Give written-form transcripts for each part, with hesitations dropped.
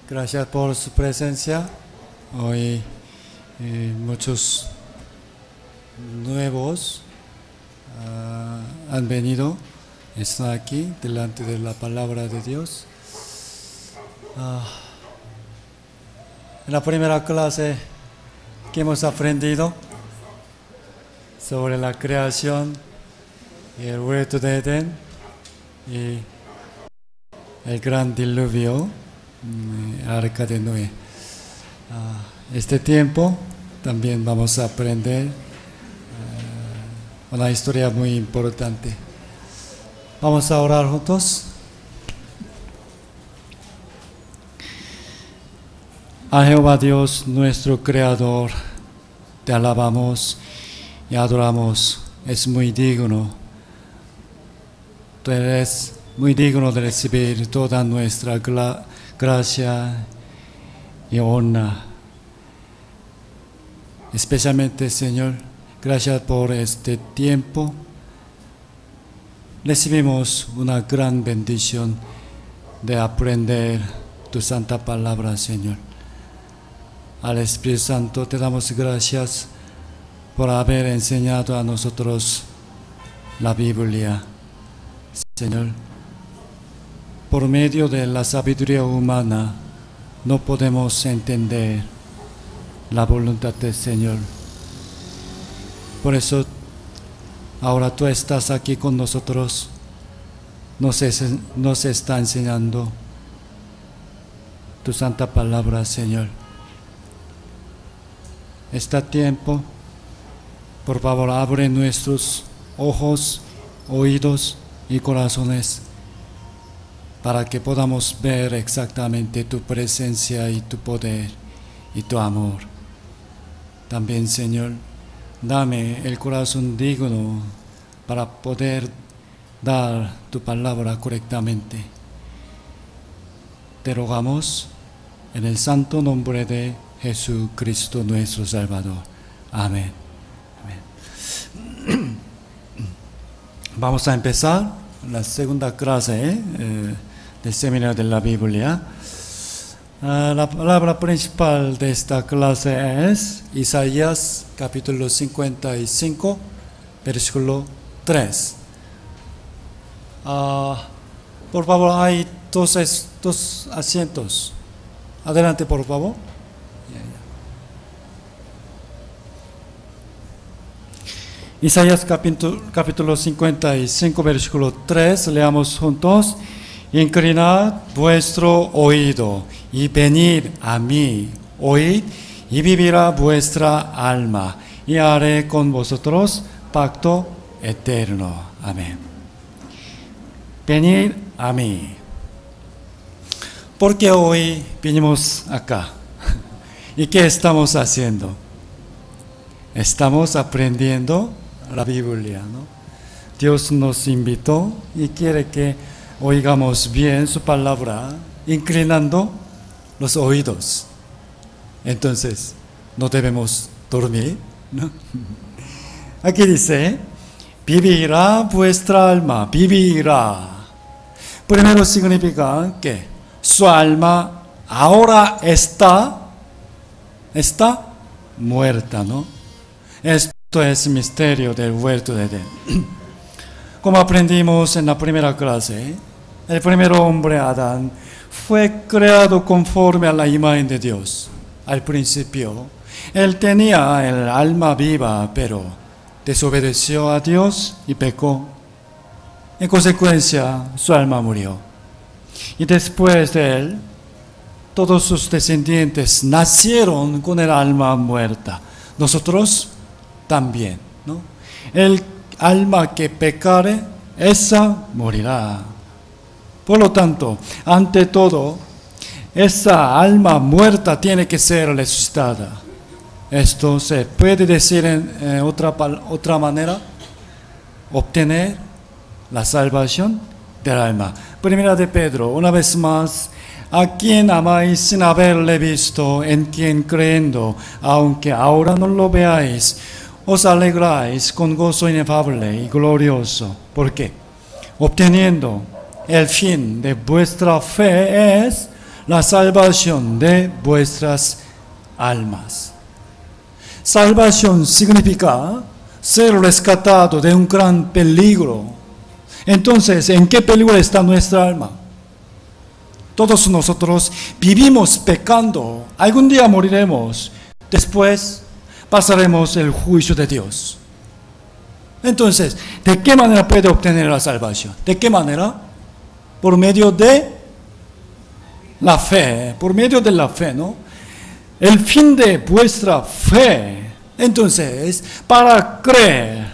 Gracias por su presencia. Hoy muchos nuevos han venido, están aquí delante de la palabra de Dios. En la primera clase que hemos aprendido sobre la creación y el huerto de Edén y el gran diluvio, Arca de Noé. Este tiempo también vamos a aprender una historia muy importante. Vamos a orar juntos. A Jehová Dios, nuestro Creador, te alabamos y adoramos. Es muy digno. Tú eres muy digno de recibir toda nuestra gracia y honra. Especialmente, Señor, gracias por este tiempo. Recibimos una gran bendición de aprender tu santa palabra, Señor. Al Espíritu Santo te damos gracias por haber enseñado a nosotros la Biblia, Señor. Por medio de la sabiduría humana no podemos entender la voluntad del Señor. Por eso ahora tú estás aquí con nosotros, nos está enseñando tu santa palabra, Señor. Este tiempo, por favor, abre nuestros ojos, oídos y corazones para que podamos ver exactamente tu presencia y tu poder y tu amor. También, Señor, dame el corazón digno para poder dar tu palabra correctamente. Te rogamos en el santo nombre de Jesucristo nuestro Salvador. Amén. Amén. Vamos a empezar la segunda clase del seminario de la Biblia. La palabra principal de esta clase es Isaías capítulo 55, versículo 3. Por favor, hay dos asientos. Adelante, por favor. Isaías capítulo 55, versículo 3, leamos juntos. Inclinad vuestro oído y venid a mí, oíd y vivirá vuestra alma, y haré con vosotros pacto eterno. Amén. Venid a mí. ¿Por qué hoy vinimos acá? ¿Y qué estamos haciendo? Estamos aprendiendo la Biblia, ¿no? Dios nos invitó y quiere que oigamos bien su palabra, inclinando los oídos. Entonces, no debemos dormir, ¿no? Aquí dice, vivirá vuestra alma, vivirá. Primero significa que su alma ahora está muerta, ¿no? Esto es el misterio del huerto de Edén. Como aprendimos en la primera clase, el primer hombre, Adán, fue creado conforme a la imagen de Dios. Al principio, él tenía el alma viva, pero desobedeció a Dios y pecó. En consecuencia, su alma murió. Y después de él, todos sus descendientes nacieron con el alma muerta. Nosotros también, ¿no? El alma que pecare, esa morirá. Por lo tanto, ante todo, esa alma muerta tiene que ser resucitada. Esto se puede decir en otra manera, obtener la salvación del alma. Primera de Pedro, una vez más, a quien amáis sin haberle visto, en quien creyendo, aunque ahora no lo veáis, os alegráis con gozo inefable y glorioso. ¿Por qué? Obteniendo el fin de vuestra fe es la salvación de vuestras almas. Salvación significa ser rescatado de un gran peligro. Entonces, ¿en qué peligro está nuestra alma? Todos nosotros vivimos pecando. Algún día moriremos. Después pasaremos el juicio de Dios. Entonces, ¿de qué manera puede obtener la salvación? ¿De qué manera? Por medio de la fe. Por medio de la fe, ¿no? El fin de vuestra fe. Entonces, para creer,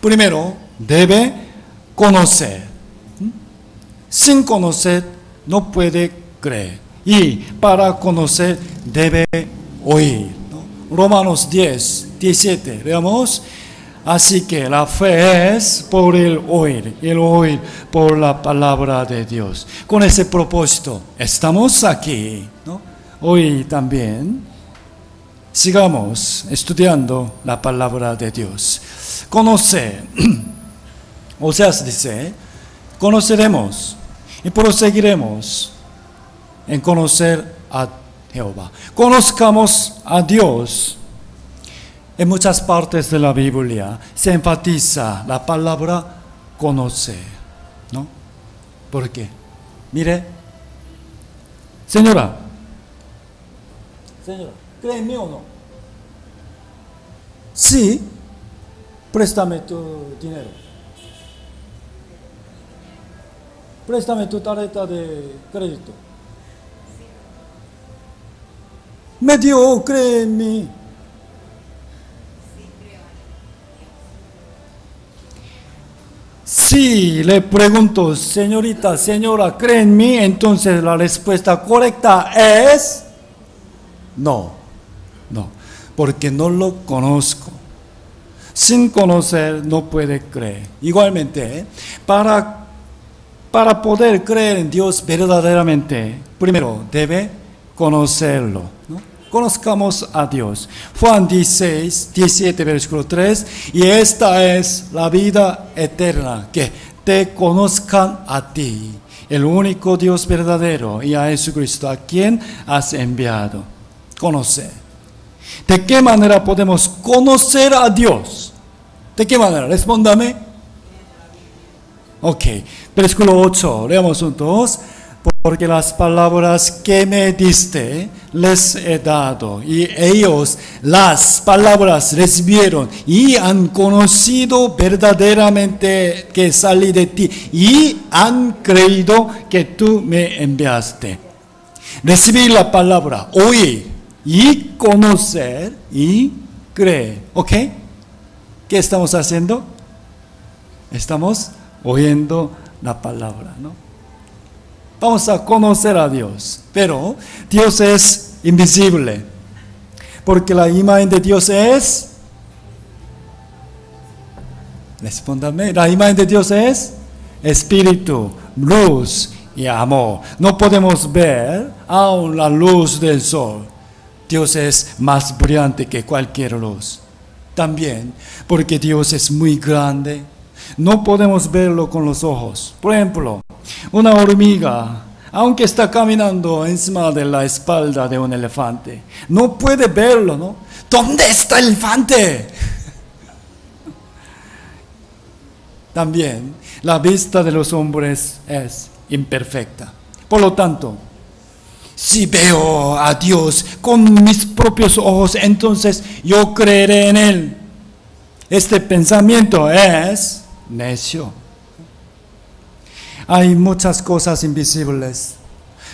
primero debe conocer. Sin conocer, no puede creer. Y para conocer, debe oír, ¿no? Romanos 10, 17. Veamos. Así que la fe es por el oír por la palabra de Dios. Con ese propósito, estamos aquí, ¿no? Hoy también sigamos estudiando la palabra de Dios. Conocer. Oseas dice, conoceremos y proseguiremos en conocer a Jehová. Conozcamos a Dios. En muchas partes de la Biblia se enfatiza la palabra conocer, ¿no? ¿Por qué? Mire, señora, ¿cree en mí o no? Sí, préstame tu dinero. Préstame tu tarjeta de crédito. Me dio, cree en mí. Si le pregunto, señorita, señora, ¿cree en mí? Entonces la respuesta correcta es no, porque no lo conozco. Sin conocer no puede creer. Igualmente, para poder creer en Dios verdaderamente, primero debe conocerlo, ¿no? Conozcamos a Dios. Juan 16, 17, versículo 3. Y esta es la vida eterna, que te conozcan a ti, el único Dios verdadero, y a Jesucristo, a quien has enviado. Conocer. ¿De qué manera podemos conocer a Dios? ¿De qué manera? Respóndame. Ok. Versículo 8. Leamos juntos. Porque las palabras que me diste les he dado, y ellos las palabras recibieron y han conocido verdaderamente que salí de ti, y han creído que tú me enviaste. Recibir la palabra, oír y conocer y creer. ¿Ok? ¿Qué estamos haciendo? Estamos oyendo la palabra, ¿no? Vamos a conocer a Dios, pero Dios es invisible, porque la imagen de Dios es, respóndame, la imagen de Dios es espíritu, luz y amor. No podemos ver aún la luz del sol. Dios es más brillante que cualquier luz. También, porque Dios es muy grande, no podemos verlo con los ojos. Por ejemplo, una hormiga, aunque está caminando encima de la espalda de un elefante, no puede verlo, ¿no? ¿Dónde está el elefante? También, la vista de los hombres es imperfecta. Por lo tanto, si veo a Dios con mis propios ojos, entonces yo creeré en Él. Este pensamiento es necio. Hay muchas cosas invisibles,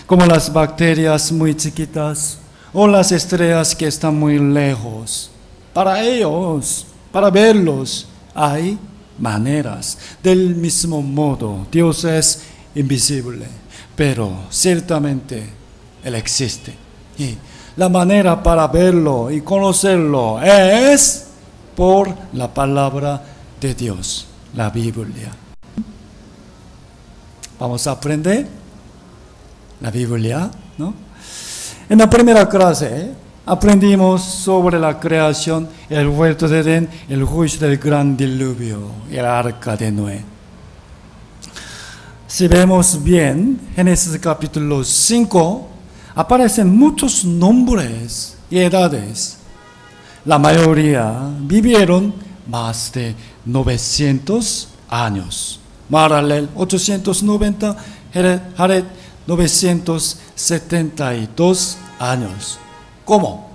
como las bacterias muy chiquitas o las estrellas que están muy lejos. Para ellos, para verlos, hay maneras. Del mismo modo, Dios es invisible, pero ciertamente Él existe. Y la manera para verlo y conocerlo es por la palabra de Dios, la Biblia. Vamos a aprender la Biblia, ¿no? En la primera clase aprendimos sobre la creación, el huerto de Edén, el juicio del gran diluvio y el arca de Noé. Si vemos bien, Génesis capítulo 5, aparecen muchos nombres y edades. La mayoría vivieron más de 900 años. Mahalalel 890, Jared 972 años. ¿Cómo?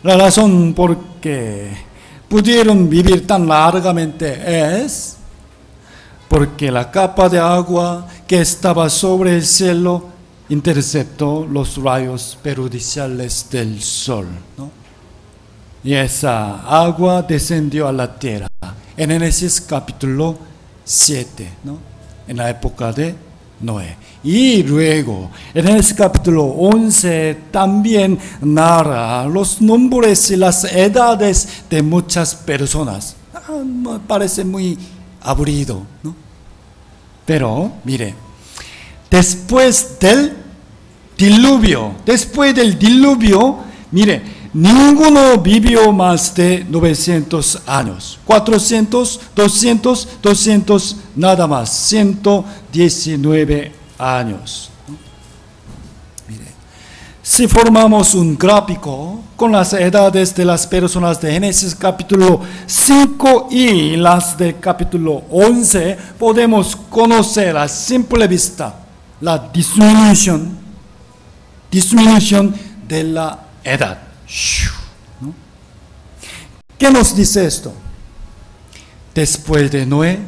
La razón por que pudieron vivir tan largamente es porque la capa de agua que estaba sobre el cielo interceptó los rayos perjudiciales del sol, ¿no? Y esa agua descendió a la tierra en Génesis capítulo 7, ¿no? En la época de Noé. Y luego en Génesis capítulo 11 también narra los nombres y las edades de muchas personas. Me parece muy aburrido, ¿no? Pero mire, después del diluvio, mire, ninguno vivió más de 900 años. 400, 200, nada más. 119 años. Mire, si formamos un gráfico con las edades de las personas de Génesis capítulo 5 y las del capítulo 11, podemos conocer a simple vista la disminución de la edad. ¿No? ¿Qué nos dice esto? Después de Noé,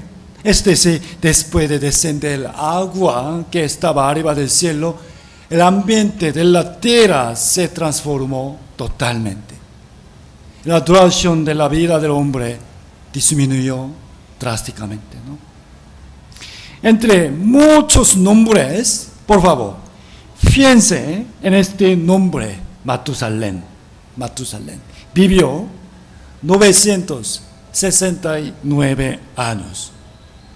es decir, después de descender el agua que estaba arriba del cielo, el ambiente de la tierra se transformó totalmente. La duración de la vida del hombre disminuyó drásticamente, ¿no? Entre muchos nombres, por favor, fíjense en este nombre, Matusalén. Vivió 969 años.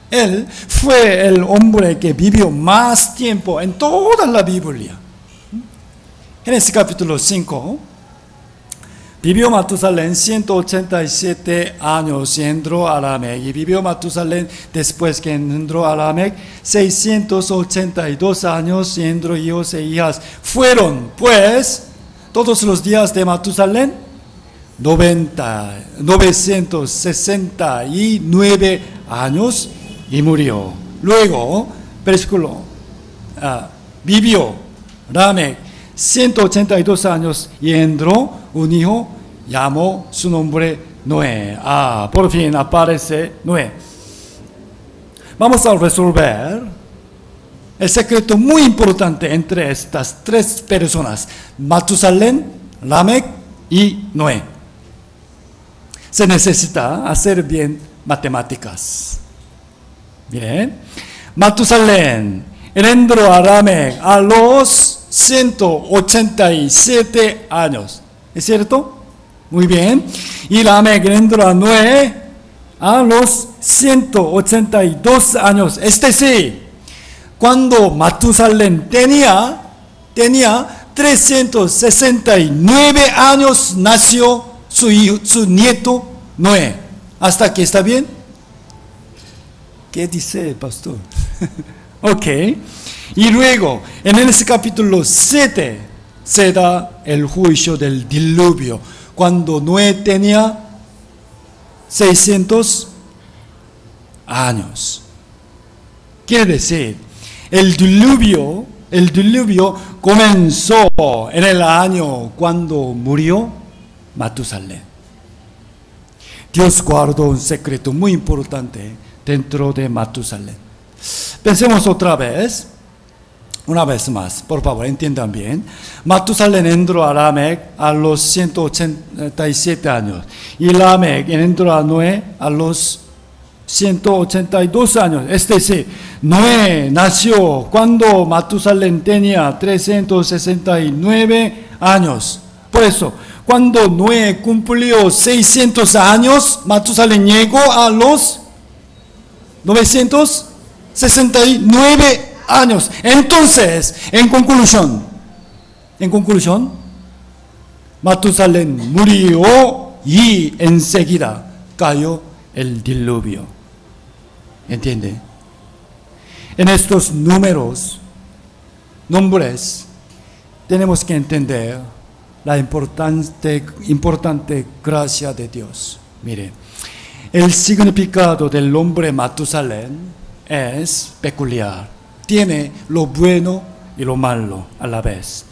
Él fue el hombre que vivió más tiempo en toda la Biblia. Génesis capítulo 5. Vivió Matusalén 187 años y engendró a Lamec. Y vivió Matusalén después que engendró a Lamec 682 años y engendró hijos e hijas. Fueron, pues, todos los días de Matusalén 969 años y murió. Luego, versículo, vivió Lamec 182 años y engendró un hijo, llamó su nombre Noé. Por fin aparece Noé. Vamos a resolver el secreto muy importante entre estas tres personas, Matusalén, Lamec y Noé. Se necesita hacer bien matemáticas. Miren, Matusalén engendró a Lamec a los 187 años. ¿Es cierto? Muy bien. Y Lamec engendró a Noé a los 182 años. Es decir, cuando Matusalén tenía 369 años, nació su nieto Noé. ¿Hasta aquí está bien? ¿Qué dice el pastor? Ok. Y luego, en ese capítulo 7, se da el juicio del diluvio. Cuando Noé tenía 600 años. Quiere decir, el diluvio comenzó en el año cuando murió Matusalén. Dios guardó un secreto muy importante dentro de Matusalén. Pensemos otra vez, una vez más, por favor, entiendan bien. Matusalén engendró a Lamec a los 187 años y Lamec engendró a Noé a los 182 años. Es decir, Noé nació cuando Matusalén tenía 369 años. Por eso, cuando Noé cumplió 600 años, Matusalén llegó a los 969 años. Entonces, en conclusión, Matusalén murió y enseguida cayó el diluvio. ¿Entiende? En estos nombres, tenemos que entender la importante gracia de Dios. Mire, el significado del nombre Matusalén es peculiar. Tiene lo bueno y lo malo a la vez.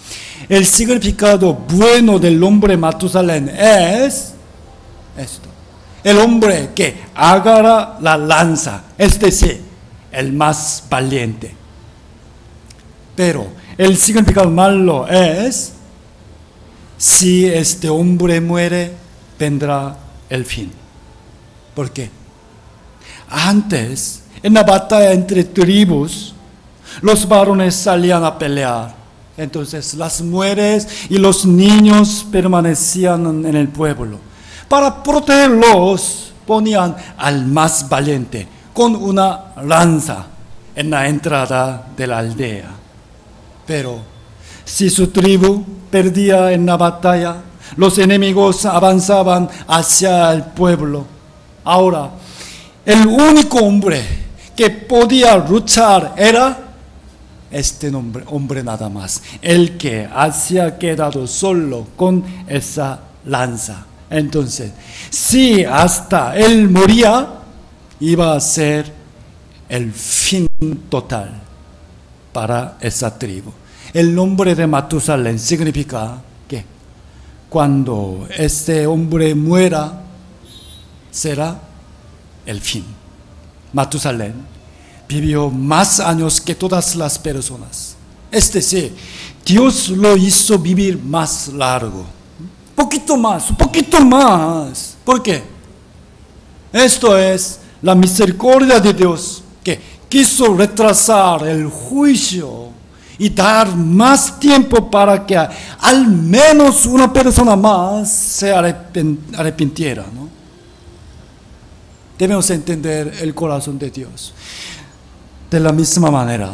El significado bueno del nombre Matusalén es esto. El hombre que agarra la lanza, es decir, el más valiente. Pero el significado malo es, si este hombre muere, vendrá el fin. ¿Por qué? Antes, en la batalla entre tribus, los varones salían a pelear. Entonces las mujeres y los niños permanecían en el pueblo. Para protegerlos, ponían al más valiente con una lanza en la entrada de la aldea. Pero si su tribu perdía en la batalla, los enemigos avanzaban hacia el pueblo. Ahora, el único hombre que podía luchar era este hombre nada más, el que había quedado solo con esa lanza. Entonces, si hasta él moría, iba a ser el fin total para esa tribu. El nombre de Matusalén significa que cuando este hombre muera, será el fin. Matusalén vivió más años que todas las personas. Es decir, Dios lo hizo vivir más largo. Poquito más. ¿Por qué? Esto es la misericordia de Dios, que quiso retrasar el juicio y dar más tiempo para que al menos una persona más se arrepintiera, ¿no? Debemos entender el corazón de Dios. De la misma manera,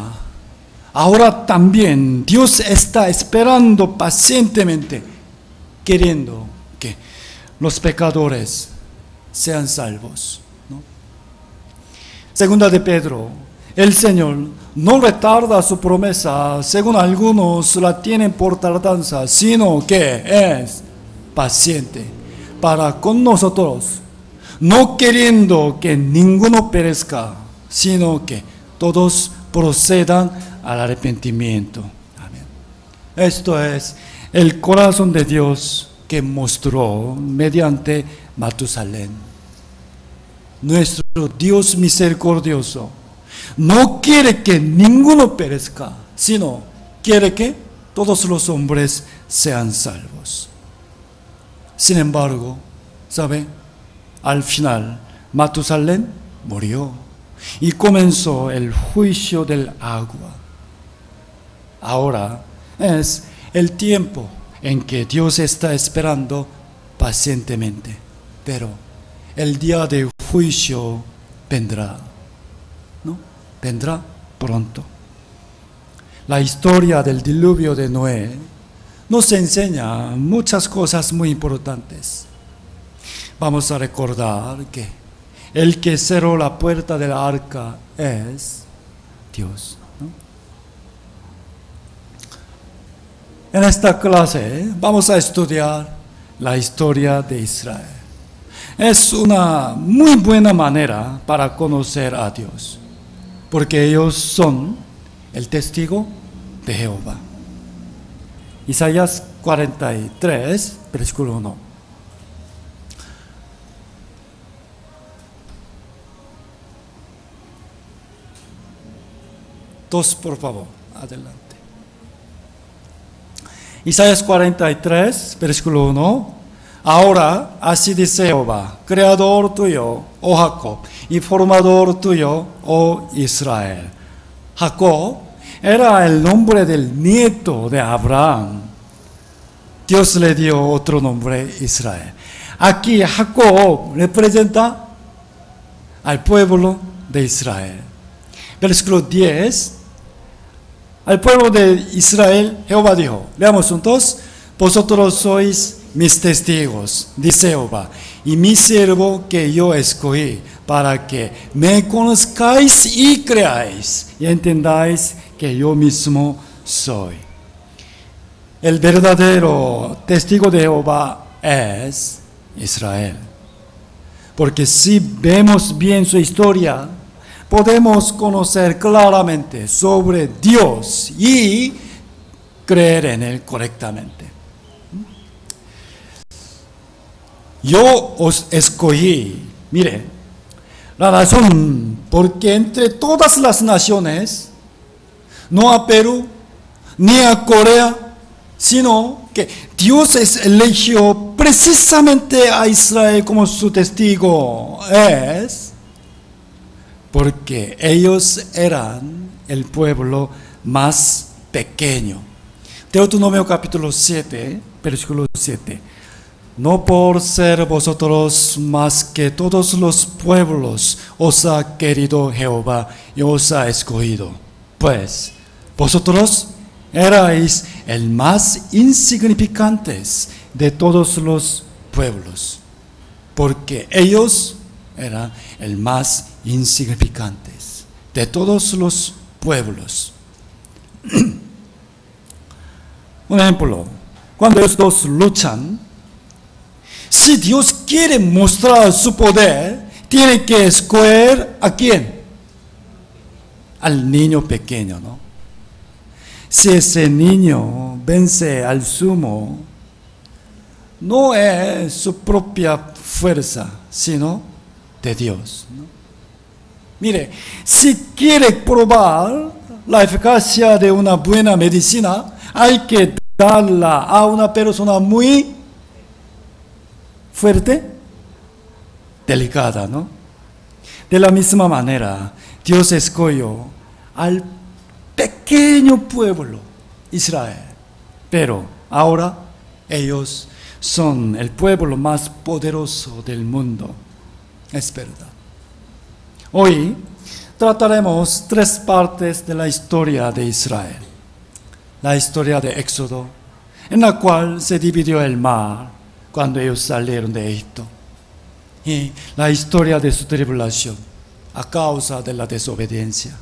ahora también Dios está esperando pacientemente, queriendo que los pecadores sean salvos, ¿no? Segunda de Pedro, el Señor no retarda su promesa, según algunos la tienen por tardanza, sino que es paciente para con nosotros, no queriendo que ninguno perezca, sino que todos procedan al arrepentimiento. Amén. Esto es el corazón de Dios que mostró mediante Matusalén. Nuestro Dios misericordioso no quiere que ninguno perezca, sino quiere que todos los hombres sean salvos. Sin embargo, ¿sabe? Al final, Matusalén murió y comenzó el juicio del agua. Ahora es el tiempo en que Dios está esperando pacientemente, pero el día de juicio vendrá, ¿no? Vendrá pronto. La historia del diluvio de Noé nos enseña muchas cosas muy importantes. Vamos a recordar que el que cerró la puerta del arca es Dios, ¿no? En esta clase vamos a estudiar la historia de Israel. Es una muy buena manera para conocer a Dios, porque ellos son el testigo de Jehová. Isaías 43, versículo 1. Dos, por favor, adelante. Isaías 43, versículo 1. Ahora, así dice Jehová, creador tuyo, oh Jacob, y formador tuyo, oh Israel. Jacob era el nombre del nieto de Abraham. Dios le dio otro nombre, Israel. Aquí Jacob representa al pueblo de Israel. Versículo 10. Al pueblo de Israel, Jehová dijo, leamos juntos, vosotros sois mis testigos, dice Jehová, y mi siervo que yo escogí, para que me conozcáis y creáis, y entendáis que yo mismo soy. el verdadero testigo de Jehová es Israel. Porque si vemos bien su historia, podemos conocer claramente sobre Dios y creer en Él correctamente. Yo os escogí, mire, la razón porque entre todas las naciones, no a Perú, ni a Corea, sino que Dios eligió precisamente a Israel como su testigo, es porque ellos eran el pueblo más pequeño. Deuteronomio capítulo 7, versículo 7. No por ser vosotros más que todos los pueblos os ha querido Jehová y os ha escogido, pues vosotros erais el más insignificantes de todos los pueblos, porque ellos eran el más insignificantes de todos los pueblos. Un ejemplo, cuando estos luchan, si Dios quiere mostrar su poder, tiene que escoger ¿a quién? Al niño pequeño, ¿no? Si ese niño vence al sumo, no es su propia fuerza, sino de Dios, ¿no? Mire, si quiere probar la eficacia de una buena medicina, hay que darla a una persona muy fuerte, delicada, ¿no? De la misma manera, Dios escogió al pequeño pueblo, Israel. Pero ahora ellos son el pueblo más poderoso del mundo. Es verdad. Hoy trataremos tres partes de la historia de Israel. La historia de Éxodo, en la cual se dividió el mar cuando ellos salieron de Egipto. Y la historia de su tribulación a causa de la desobediencia.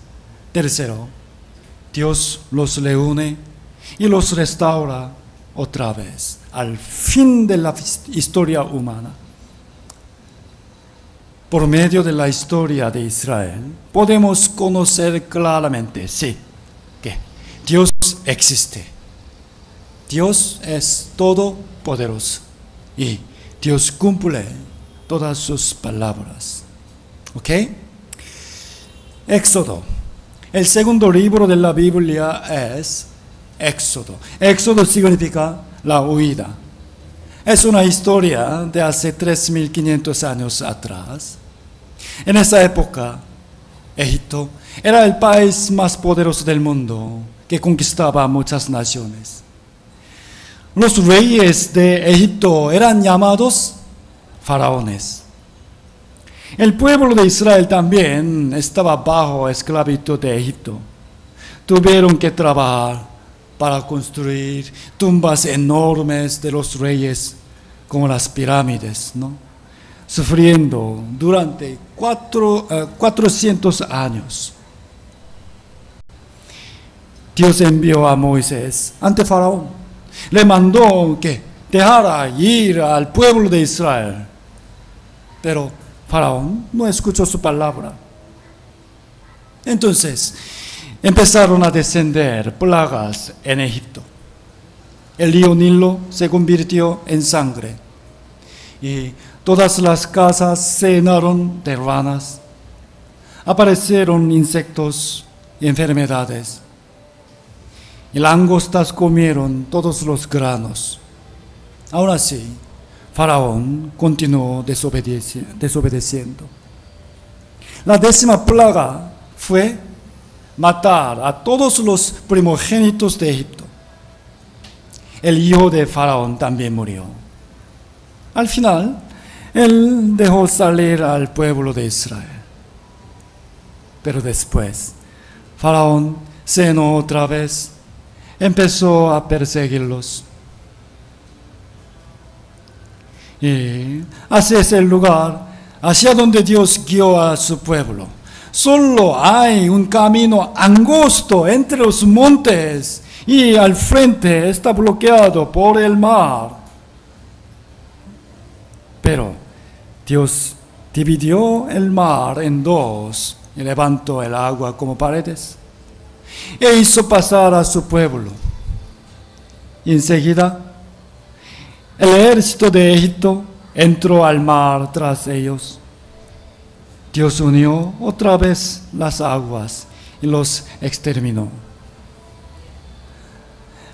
Tercero, Dios los reúne y los restaura otra vez al fin de la historia humana. Por medio de la historia de Israel podemos conocer claramente, sí, que Dios existe. Dios es todopoderoso y Dios cumple todas sus palabras. ¿Ok? Éxodo. El segundo libro de la Biblia es Éxodo. Éxodo significa la huida. Es una historia de hace 3.500 años atrás. En esa época, Egipto era el país más poderoso del mundo que conquistaba muchas naciones. Los reyes de Egipto eran llamados faraones. El pueblo de Israel también estaba bajo esclavitud de Egipto. Tuvieron que trabajar para construir tumbas enormes de los reyes, como las pirámides, ¿no? Sufriendo durante 400 años. Dios envió a Moisés ante Faraón. Le mandó que dejara ir al pueblo de Israel. Pero Faraón no escuchó su palabra. Entonces empezaron a descender plagas en Egipto. El río Nilo se convirtió en sangre y todas las casas se llenaron de ranas. Aparecieron insectos y enfermedades. Y langostas comieron todos los granos. Aún así, Faraón continuó desobedeciendo. La 10ª plaga fue matar a todos los primogénitos de Egipto. El hijo de Faraón también murió. Al final, él dejó salir al pueblo de Israel. Pero después, Faraón se enojó otra vez, empezó a perseguirlos. Y hacia ese lugar, hacia donde Dios guió a su pueblo, solo hay un camino angosto entre los montes y al frente está bloqueado por el mar. Pero Dios dividió el mar en dos y levantó el agua como paredes e hizo pasar a su pueblo. Y enseguida el ejército de Egipto entró al mar tras ellos. Dios unió otra vez las aguas y los exterminó.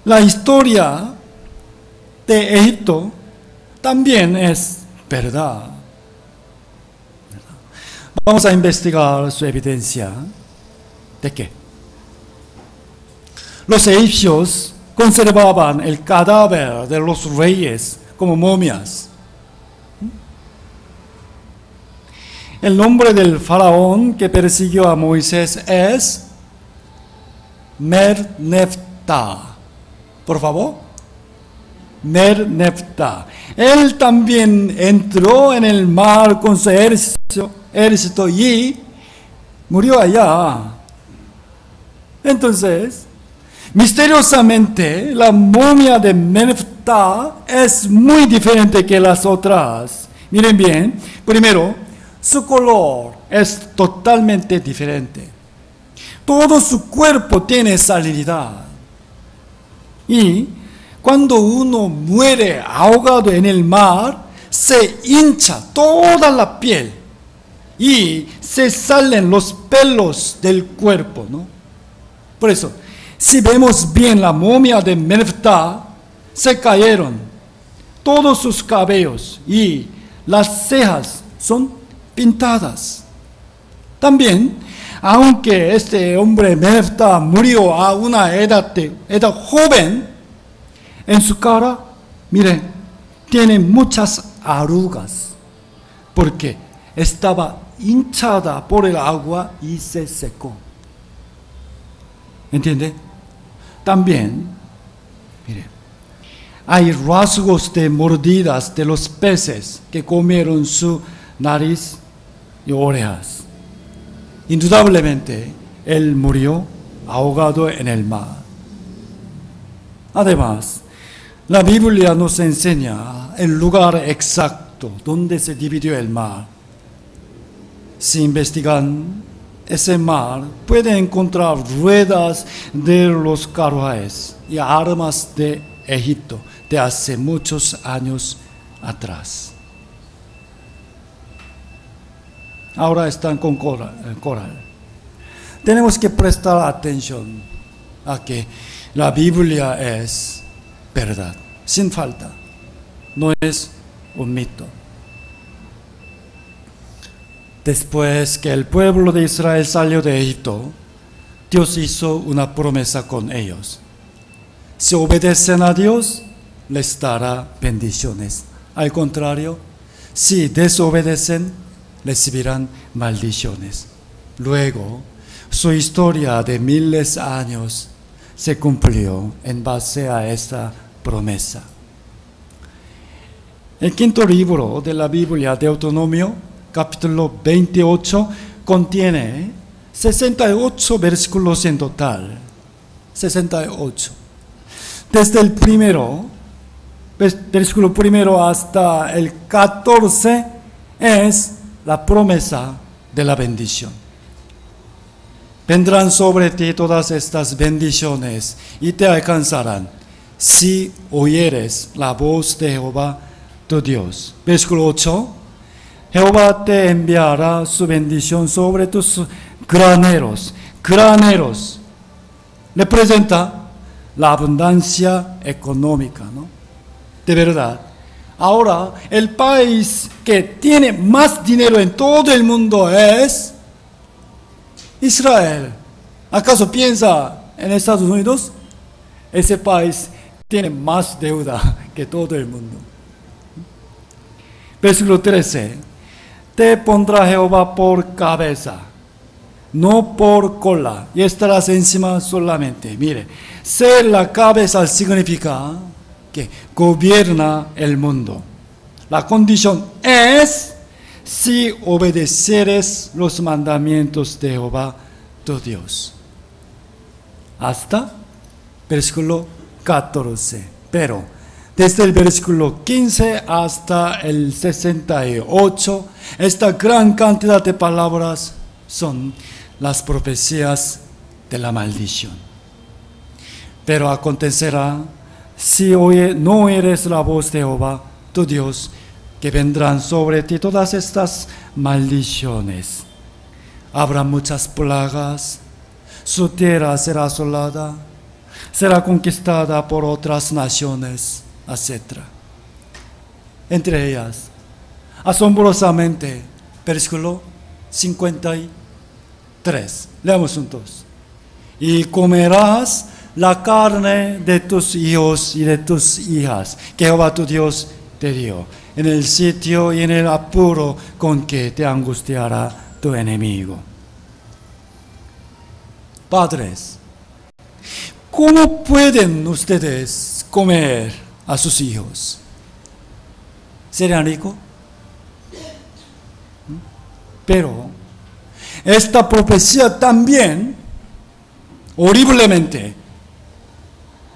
La historia de Egipto también es verdad. Vamos a investigar su evidencia. ¿De qué? Los egipcios conservaban el cadáver de los reyes como momias. El nombre del faraón que persiguió a Moisés es Mer-Nefta. Por favor. Mer-Nefta. Él también entró en el mar con su ejército y murió allá. Entonces, misteriosamente, la momia de Nefta es muy diferente que las otras. Miren bien, primero, su color es totalmente diferente. Todo su cuerpo tiene salinidad. Y cuando uno muere ahogado en el mar, se hincha toda la piel y se salen los pelos del cuerpo, ¿no? Por eso, si vemos bien la momia de Nefta, se cayeron todos sus cabellos y las cejas son pintadas. También, aunque este hombre Nefta murió a una edad joven, en su cara, miren, tiene muchas arrugas, porque estaba hinchada por el agua y se secó. ¿Entiende? También, miren, hay rasgos de mordidas de los peces que comieron su nariz y orejas. Indudablemente, él murió ahogado en el mar. Además, la Biblia nos enseña el lugar exacto donde se dividió el mar. Si investigan ese mar, pueden encontrar ruedas de los carruajes y armas de Egipto de hace muchos años atrás. Ahora están con coral. Tenemos que prestar atención a que la Biblia es verdad, sin falta. No es un mito. Después que el pueblo de Israel salió de Egipto, Dios hizo una promesa con ellos. Si obedecen a Dios, les dará bendiciones. Al contrario, si desobedecen, recibirán maldiciones. Luego, su historia de miles de años se cumplió en base a esta promesa. El quinto libro de la Biblia, Deuteronomio, capítulo 28, contiene 68 versículos en total. 68. Desde el versículo primero hasta el 14 es la promesa de la bendición. Vendrán sobre ti todas estas bendiciones y te alcanzarán si oyeres la voz de Jehová tu Dios. Versículo 8. Jehová te enviará su bendición sobre tus graneros. Graneros representa la abundancia económica, ¿no? De verdad. Ahora, el país que tiene más dinero en todo el mundo es Israel. ¿Acaso piensa en Estados Unidos? Ese país tiene más deuda que todo el mundo. Versículo 13. Te pondrá Jehová por cabeza, no por cola, y estarás encima solamente. Mire, ser la cabeza significa que gobierna el mundo. La condición es si obedeceres los mandamientos de Jehová tu Dios. Hasta versículo 14. Pero desde el versículo 15 hasta el 68, esta gran cantidad de palabras son las profecías de la maldición. Pero acontecerá, si no eres la voz de Jehová, tu Dios, que vendrán sobre ti todas estas maldiciones. Habrá muchas plagas, su tierra será asolada, será conquistada por otras naciones, etc. Entre ellas, asombrosamente, versículo 53. Leamos juntos. Y comerás la carne de tus hijos y de tus hijas, que Jehová tu Dios te dio, en el sitio y en el apuro con que te angustiará tu enemigo. Padres, ¿cómo pueden ustedes comer a sus hijos? ¿Serían ricos? Pero esta profecía también, horriblemente,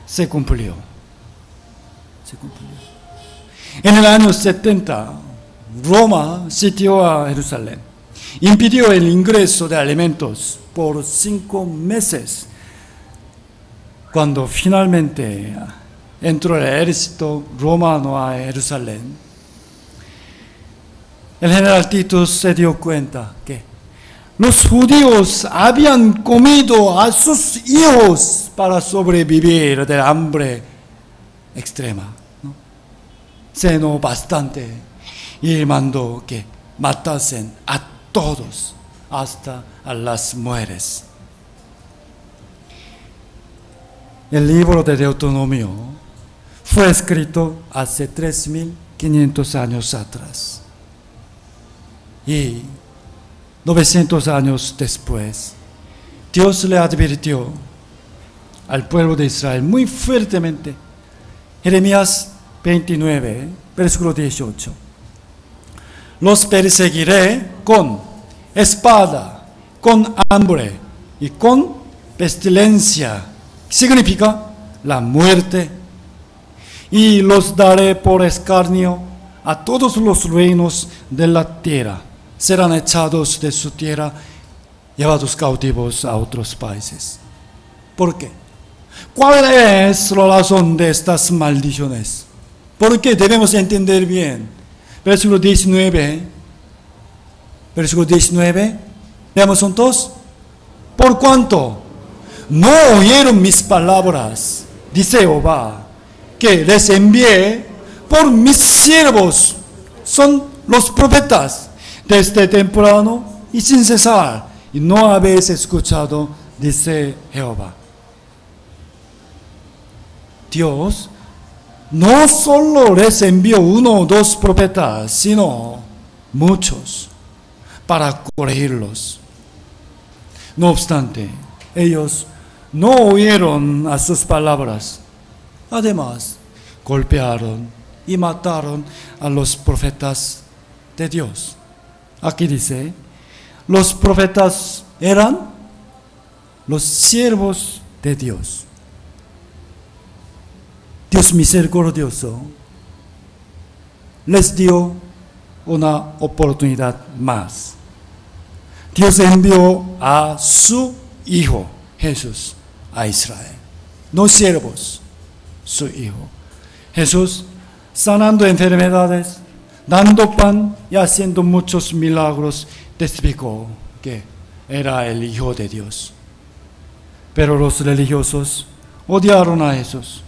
se cumplió. En el año 70, Roma sitió a Jerusalén. Impidió el ingreso de alimentos por 5 meses. Cuando finalmente entró el ejército romano a Jerusalén, el general Titus se dio cuenta que los judíos habían comido a sus hijos para sobrevivir del hambre extrema. Se enojó bastante y mandó que matasen a todos, hasta a las mujeres. El libro de Deuteronomio fue escrito hace 3.500 años atrás. Y 900 años después, Dios le advirtió al pueblo de Israel muy fuertemente. Jeremías 29, versículo 18. Los perseguiré con espada, con hambre y con pestilencia. Significa la muerte. Y los daré por escarnio a todos los reinos de la tierra. Serán echados de su tierra, llevados cautivos a otros países. ¿Por qué? ¿Cuál es la razón de estas maldiciones? ¿Por qué? Debemos entender bien. Versículo 19. Versículo 19. Leamos juntos. Por cuanto no oyeron mis palabras, dice Jehová, que les envié por mis siervos, son los profetas, desde temprano y sin cesar, y no habéis escuchado, dice Jehová. Dios no solo les envió 1 o 2 profetas, sino muchos para corregirlos. No obstante, ellos no oyeron a sus palabras. Además, golpearon y mataron a los profetas de Dios. Aquí dice, los profetas eran los siervos de Dios. Dios misericordioso les dio una oportunidad más. Dios envió a su Hijo Jesús a Israel. No siervos, su Hijo. Jesús sanando enfermedades, dando pan y haciendo muchos milagros, testificó que era el Hijo de Dios. Pero los religiosos odiaron a Jesús,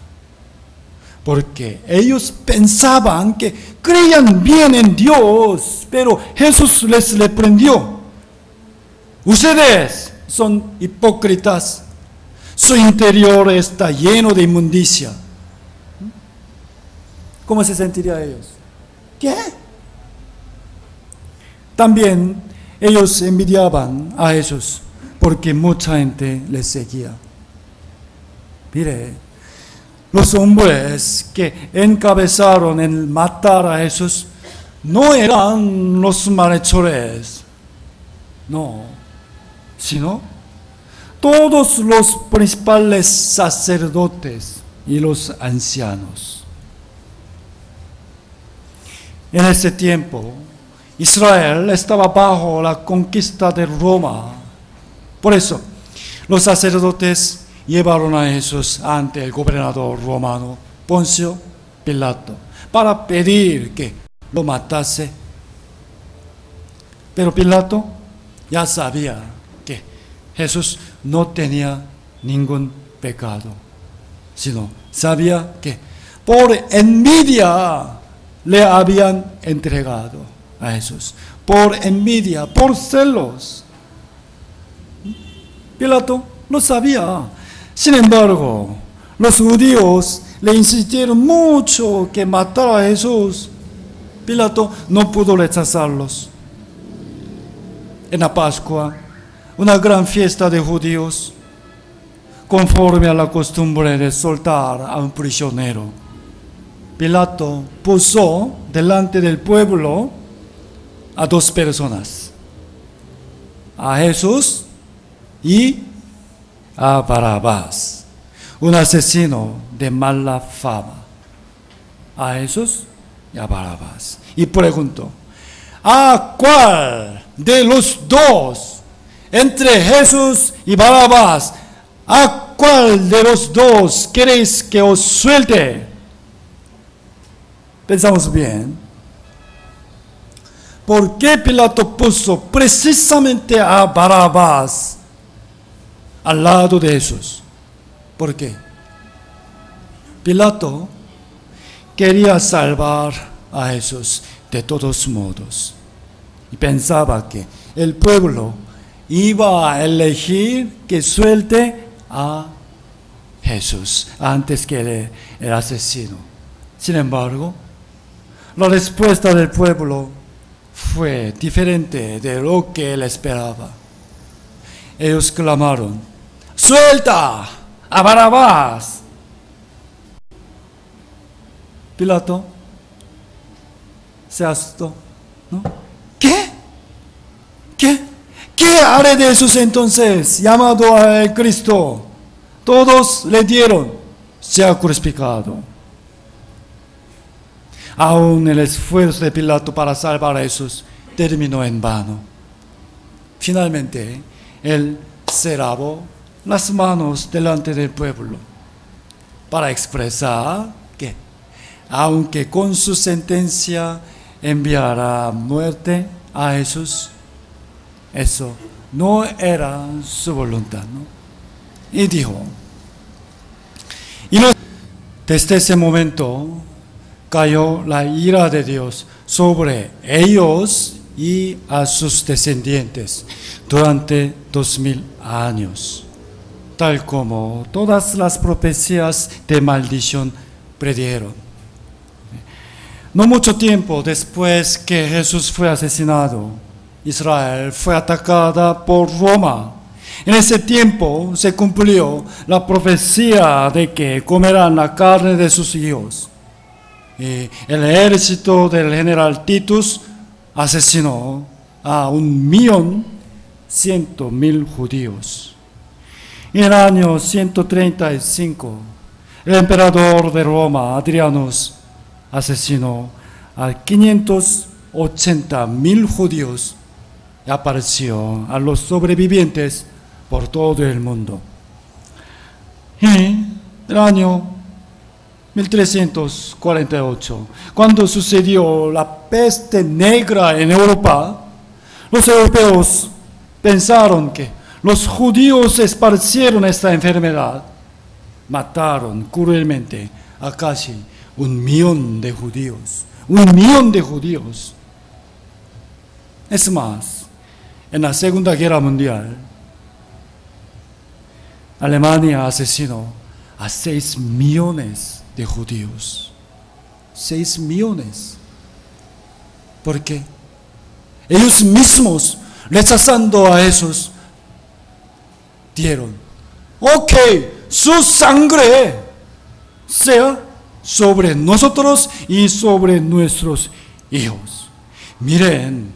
porque ellos pensaban que creían bien en Dios, pero Jesús les reprendió. Ustedes son hipócritas, su interior está lleno de inmundicia. ¿Cómo se sentirían ellos? ¿Qué? También ellos envidiaban a Jesús porque mucha gente les seguía. Mire, los hombres que encabezaron en matar a Jesús no eran los malhechores, no, sino todos los principales sacerdotes y los ancianos. En ese tiempo, Israel estaba bajo la conquista de Roma. Por eso, los sacerdotes llevaron a Jesús ante el gobernador romano Poncio Pilato para pedir que lo matase. Pero Pilato ya sabía que Jesús no tenía ningún pecado, sino sabía que por envidia le habían entregado a Jesús, por envidia, por celos. Pilato lo sabía. Sin embargo, los judíos le insistieron mucho que matara a Jesús. Pilato no pudo rechazarlos. En la Pascua, una gran fiesta de judíos, conforme a la costumbre de soltar a un prisionero, Pilato puso delante del pueblo a dos personas, a Jesús y a Barrabás, un asesino de mala fama. A Jesús y a Barrabás. Y preguntó, ¿a cuál de los dos, entre Jesús y Barrabás, a cuál de los dos queréis que os suelte? Pensamos bien. ¿Por qué Pilato puso precisamente a Barrabás al lado de Jesús? ¿Por qué? Pilato quería salvar a Jesús de todos modos y pensaba que el pueblo iba a elegir que suelte a Jesús antes que el asesino. Sin embargo, la respuesta del pueblo fue diferente de lo que él esperaba. Ellos clamaron, ¡suelta a Barrabás! Pilato se asustó, ¿no? ¿Qué? ¿Qué haré de Jesús entonces, llamado a Cristo? Todos le dieron, sea crucificado. Aún el esfuerzo de Pilato para salvar a Jesús terminó en vano. Finalmente, él se lavó las manos delante del pueblo para expresar que, aunque con su sentencia enviara a muerte a Jesús, eso no era su voluntad, ¿no? Y dijo, desde ese momento cayó la ira de Dios sobre ellos y a sus descendientes durante 2000 años, tal como todas las profecías de maldición predieron. No mucho tiempo después que Jesús fue asesinado, Israel fue atacada por Roma. En ese tiempo se cumplió la profecía de que comerán la carne de sus hijos. Y el ejército del general Titus asesinó a 1.100.000 judíos. En el año 135, el emperador de Roma, Adrianus, asesinó a 580.000 judíos y apareció a los sobrevivientes por todo el mundo. Y el año 1348, cuando sucedió la peste negra en Europa, los europeos pensaron que los judíos esparcieron esta enfermedad. Mataron cruelmente a casi 1.000.000 de judíos. 1.000.000 de judíos. Es más, en la Segunda Guerra Mundial, Alemania asesinó a 6 millones de judíos. 6 millones. ¿Por qué? Ellos mismos, rechazando a Jesús, dieron, ok, su sangre sea sobre nosotros y sobre nuestros hijos. Miren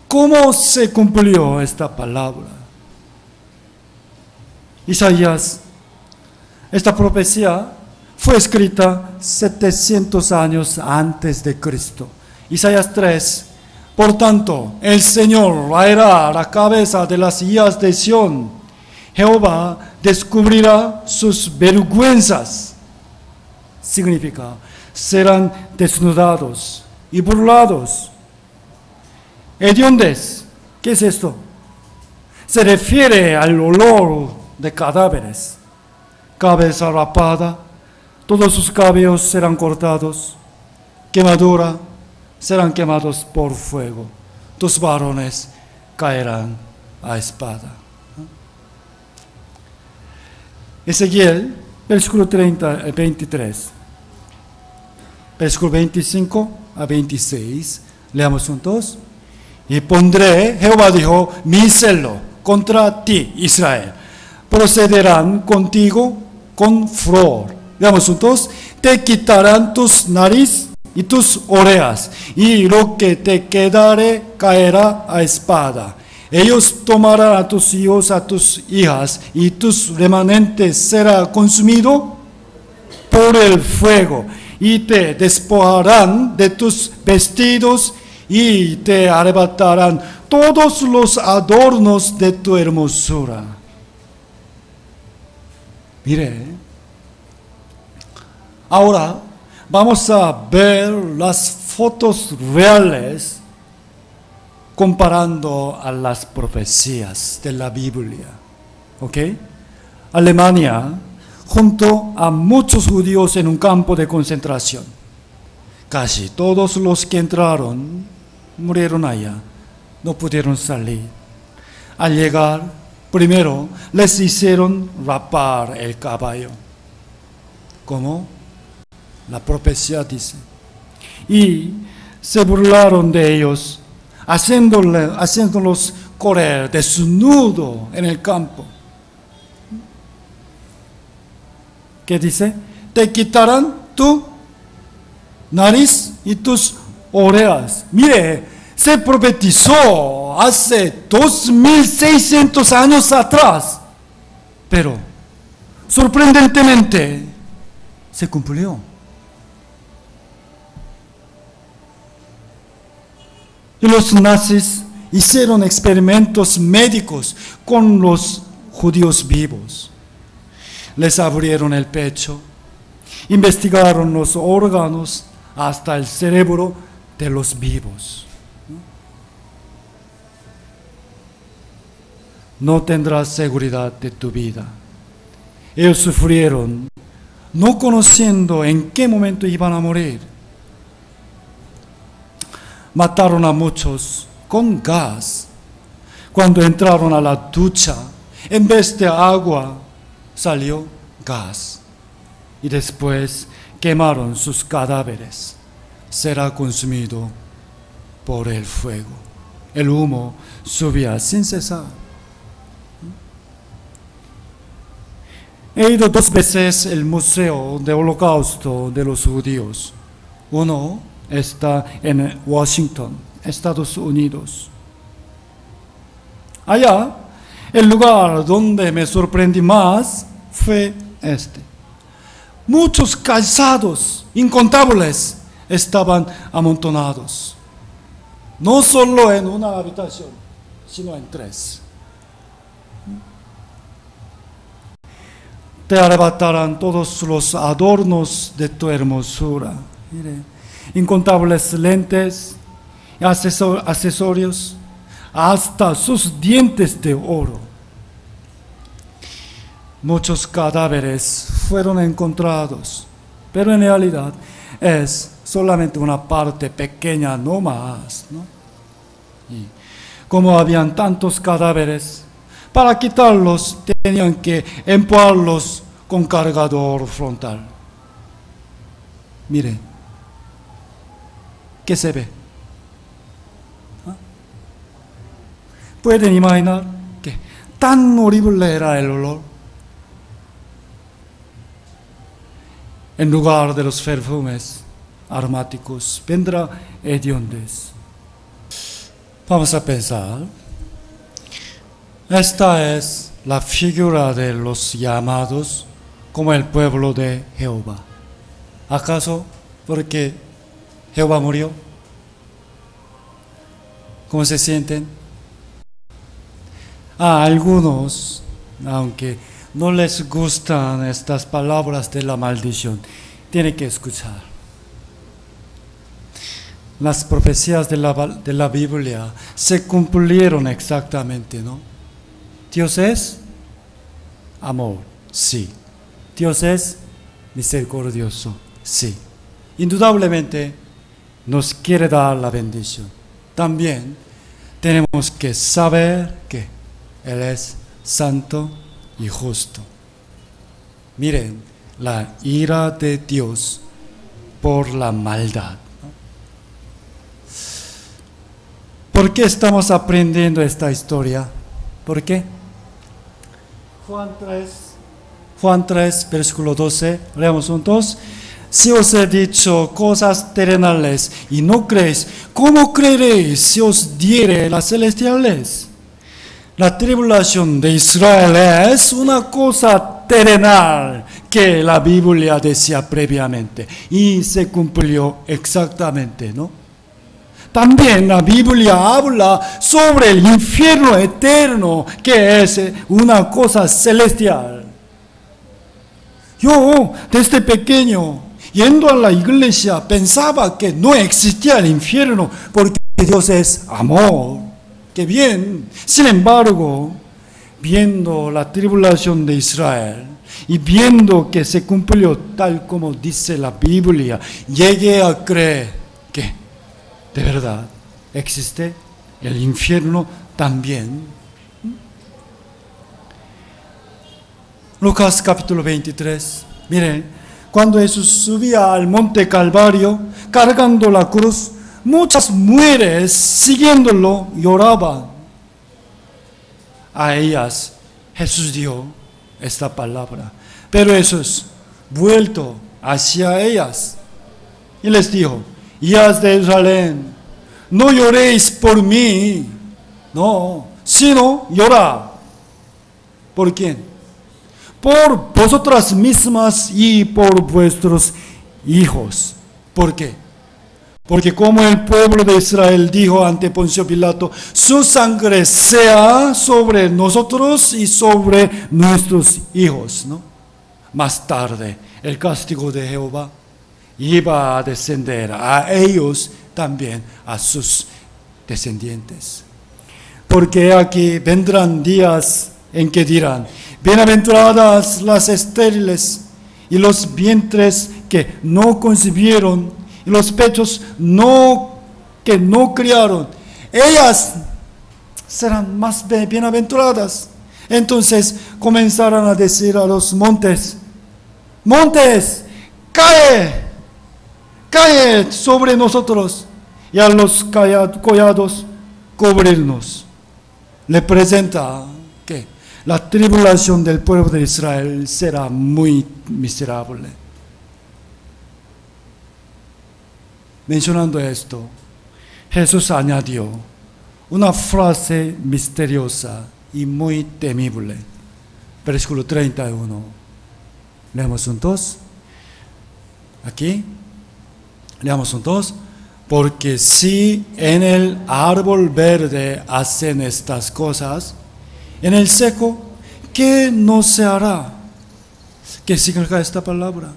cómo se cumplió esta palabra. Isaías, esta profecía fue escrita 700 años antes de Cristo. Isaías 3. Por tanto, el Señor raerá la cabeza de las hijas de Sión. Jehová descubrirá sus vergüenzas. Significa, serán desnudados y burlados. Hediondes, ¿qué es esto? Se refiere al olor de cadáveres. Cabeza rapada, todos sus cabellos serán cortados. Quemadura, serán quemados por fuego. Tus varones caerán a espada. Ezequiel, versículo 23. Versículo 25 a 26. Leamos juntos. Y pondré, Jehová dijo, mi celo contra ti, Israel. Procederán contigo con furor. Veamos juntos. Te quitarán tus nariz y tus orejas, y lo que te quedare caerá a espada. Ellos tomarán a tus hijos, a tus hijas, y tus remanentes será consumido por el fuego, y te despojarán de tus vestidos, y te arrebatarán todos los adornos de tu hermosura. Mire, ahora vamos a ver las fotos reales comparando a las profecías de la Biblia. ¿Ok? Alemania, junto a muchos judíos en un campo de concentración. Casi todos los que entraron murieron allá, no pudieron salir. Al llegar, primero les hicieron rapar el caballo. ¿Cómo? La profecía dice. Y se burlaron de ellos, haciéndolos correr desnudo en el campo. ¿Qué dice? Te quitarán tu nariz y tus orejas. Mire, se profetizó hace 2600 años atrás, pero sorprendentemente se cumplió. Y los nazis hicieron experimentos médicos con los judíos vivos. Les abrieron el pecho, investigaron los órganos hasta el cerebro de los vivos. No tendrás seguridad de tu vida. Ellos sufrieron, no conociendo en qué momento iban a morir. Mataron a muchos con gas. Cuando entraron a la ducha, en vez de agua, salió gas. Y después quemaron sus cadáveres. Será consumido por el fuego. El humo subía sin cesar. He ido 2 veces al Museo del Holocausto de los Judíos. Uno está en Washington, Estados Unidos. Allá, el lugar donde me sorprendí más fue este. Muchos calzados incontables estaban amontonados. No solo en una habitación, sino en 3. Te arrebatarán todos los adornos de tu hermosura. Mire, incontables lentes, accesorios, hasta sus dientes de oro. Muchos cadáveres fueron encontrados, pero en realidad es solamente una parte pequeña, no más, ¿no? Y como habían tantos cadáveres, para quitarlos tenían que empujarlos con cargador frontal. Mire, ¿qué se ve? ¿Ah? ¿Pueden imaginar que tan horrible era el olor? En lugar de los perfumes aromáticos vendrá hediondes. Vamos a pensar. Esta es la figura de los llamados como el pueblo de Jehová. ¿Acaso porque Jehová murió? ¿Cómo se sienten? A algunos, aunque no les gustan estas palabras de la maldición, tienen que escuchar. Las profecías de la Biblia se cumplieron exactamente, ¿no? Dios es amor, sí. Dios es misericordioso, sí. Indudablemente nos quiere dar la bendición. También tenemos que saber que Él es santo y justo. Miren, la ira de Dios por la maldad. ¿Por qué estamos aprendiendo esta historia? ¿Por qué? Juan 3, versículo 12, leamos juntos. Si os he dicho cosas terrenales y no creéis, ¿cómo creeréis si os diere las celestiales? La tribulación de Israel es una cosa terrenal que la Biblia decía previamente y se cumplió exactamente, ¿no? También la Biblia habla sobre el infierno eterno, que es una cosa celestial. Yo, desde pequeño, yendo a la iglesia, pensaba que no existía el infierno porque Dios es amor. ¡Qué bien! Sin embargo, viendo la tribulación de Israel y viendo que se cumplió tal como dice la Biblia, llegué a creer que de verdad existe el infierno también. Lucas capítulo 23. Miren, cuando Jesús subía al monte Calvario cargando la cruz, muchas mujeres siguiéndolo lloraban. A ellas Jesús dio esta palabra. Pero Jesús, vuelto hacia ellas, y les dijo: hijas de Israel, no lloréis por mí, no, sino llorad. ¿Por quién? Por vosotras mismas y por vuestros hijos. ¿Por qué? Porque como el pueblo de Israel dijo ante Poncio Pilato, su sangre sea sobre nosotros y sobre nuestros hijos, ¿no? Más tarde, el castigo de Jehová iba a descender a ellos también, a sus descendientes. Porque aquí vendrán días en que dirán: bienaventuradas las estériles y los vientres que no concibieron y los pechos que no criaron. Ellas serán más bienaventuradas. Entonces comenzarán a decir a los montes: montes, cae sobre nosotros, y a los collados cubrirnos. Le presenta que la tribulación del pueblo de Israel será muy miserable. Mencionando esto, Jesús añadió una frase misteriosa y muy temible. Versículo 31. Leamos juntos. Aquí. Leamos juntos. Porque si en el árbol verde hacen estas cosas, en el seco, ¿qué no se hará? ¿Qué significa esta palabra?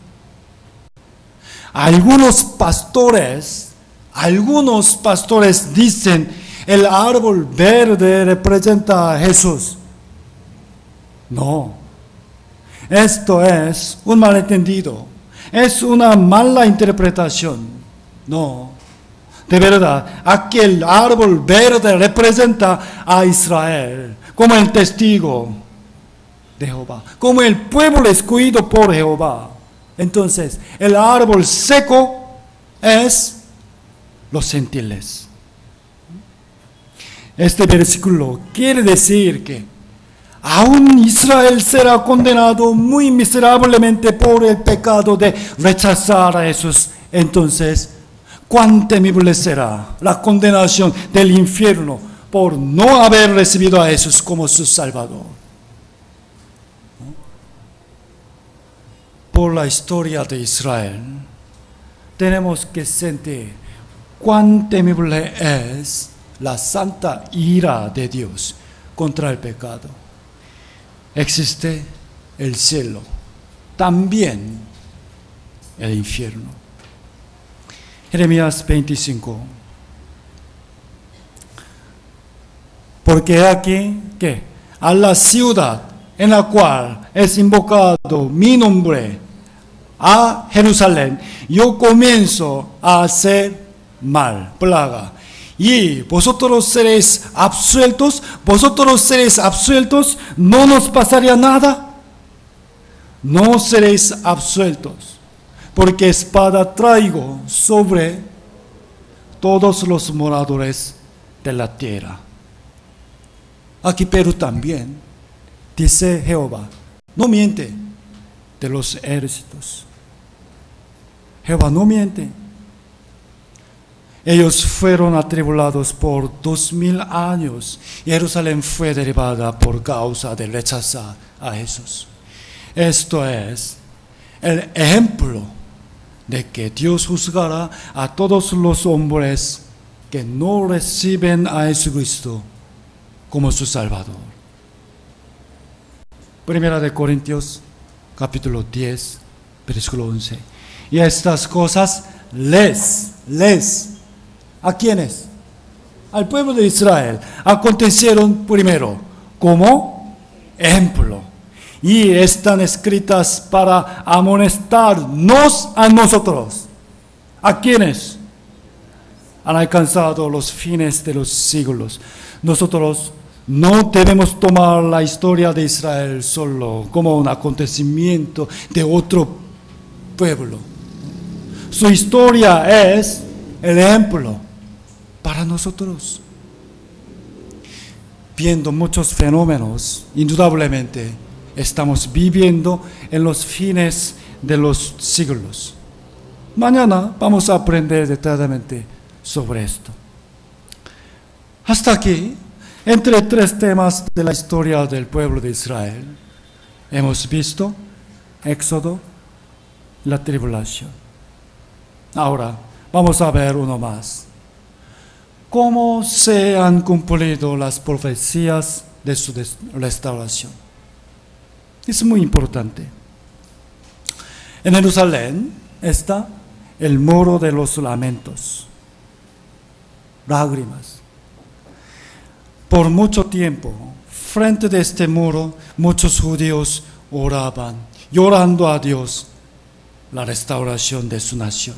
Algunos pastores dicen: el árbol verde representa a Jesús. No, esto es un malentendido, es una mala interpretación. No, de verdad, aquel árbol verde representa a Israel como el testigo de Jehová, como el pueblo escogido por Jehová. Entonces, el árbol seco es los gentiles. Este versículo quiere decir que aún Israel será condenado muy miserablemente por el pecado de rechazar a Jesús. Entonces, cuán temible será la condenación del infierno por no haber recibido a Jesús como su Salvador. por la historia de Israel, tenemos que sentir cuán temible es la santa ira de Dios contra el pecado. Existe el cielo, también el infierno. Jeremías 25. Porque aquí, que a la ciudad en la cual es invocado mi nombre, a Jerusalén, yo comienzo a hacer mal, plaga. Y vosotros seréis absueltos, no nos pasaría nada. No seréis absueltos, porque espada traigo sobre todos los moradores de la tierra. Aquí Perú también, dice Jehová, no miente de los ejércitos. Jehová no miente. Ellos fueron atribulados por 2000 años. Jerusalén fue derribada por causa de rechazar a Jesús. Esto es el ejemplo de que Dios juzgará a todos los hombres que no reciben a Jesucristo como su Salvador. Primera de Corintios, capítulo 10, versículo 11. Y estas cosas ¿a quiénes? Al pueblo de Israel acontecieron primero como ejemplo y están escritas para amonestarnos a nosotros. ¿A quiénes? Han alcanzado los fines de los siglos. Nosotros no debemos tomar la historia de Israel solo como un acontecimiento de otro pueblo. Su historia es el ejemplo para nosotros. Viendo muchos fenómenos, indudablemente estamos viviendo en los fines de los siglos. Mañana vamos a aprender detalladamente sobre esto. Hasta aquí, entre tres temas de la historia del pueblo de Israel, hemos visto Éxodo, la tribulación. Ahora, vamos a ver uno más. ¿Cómo se han cumplido las profecías de su restauración? Es muy importante. En Jerusalén está el muro de los lamentos, lágrimas. Por mucho tiempo, frente de este muro, muchos judíos oraban, llorando a Dios la restauración de su nación.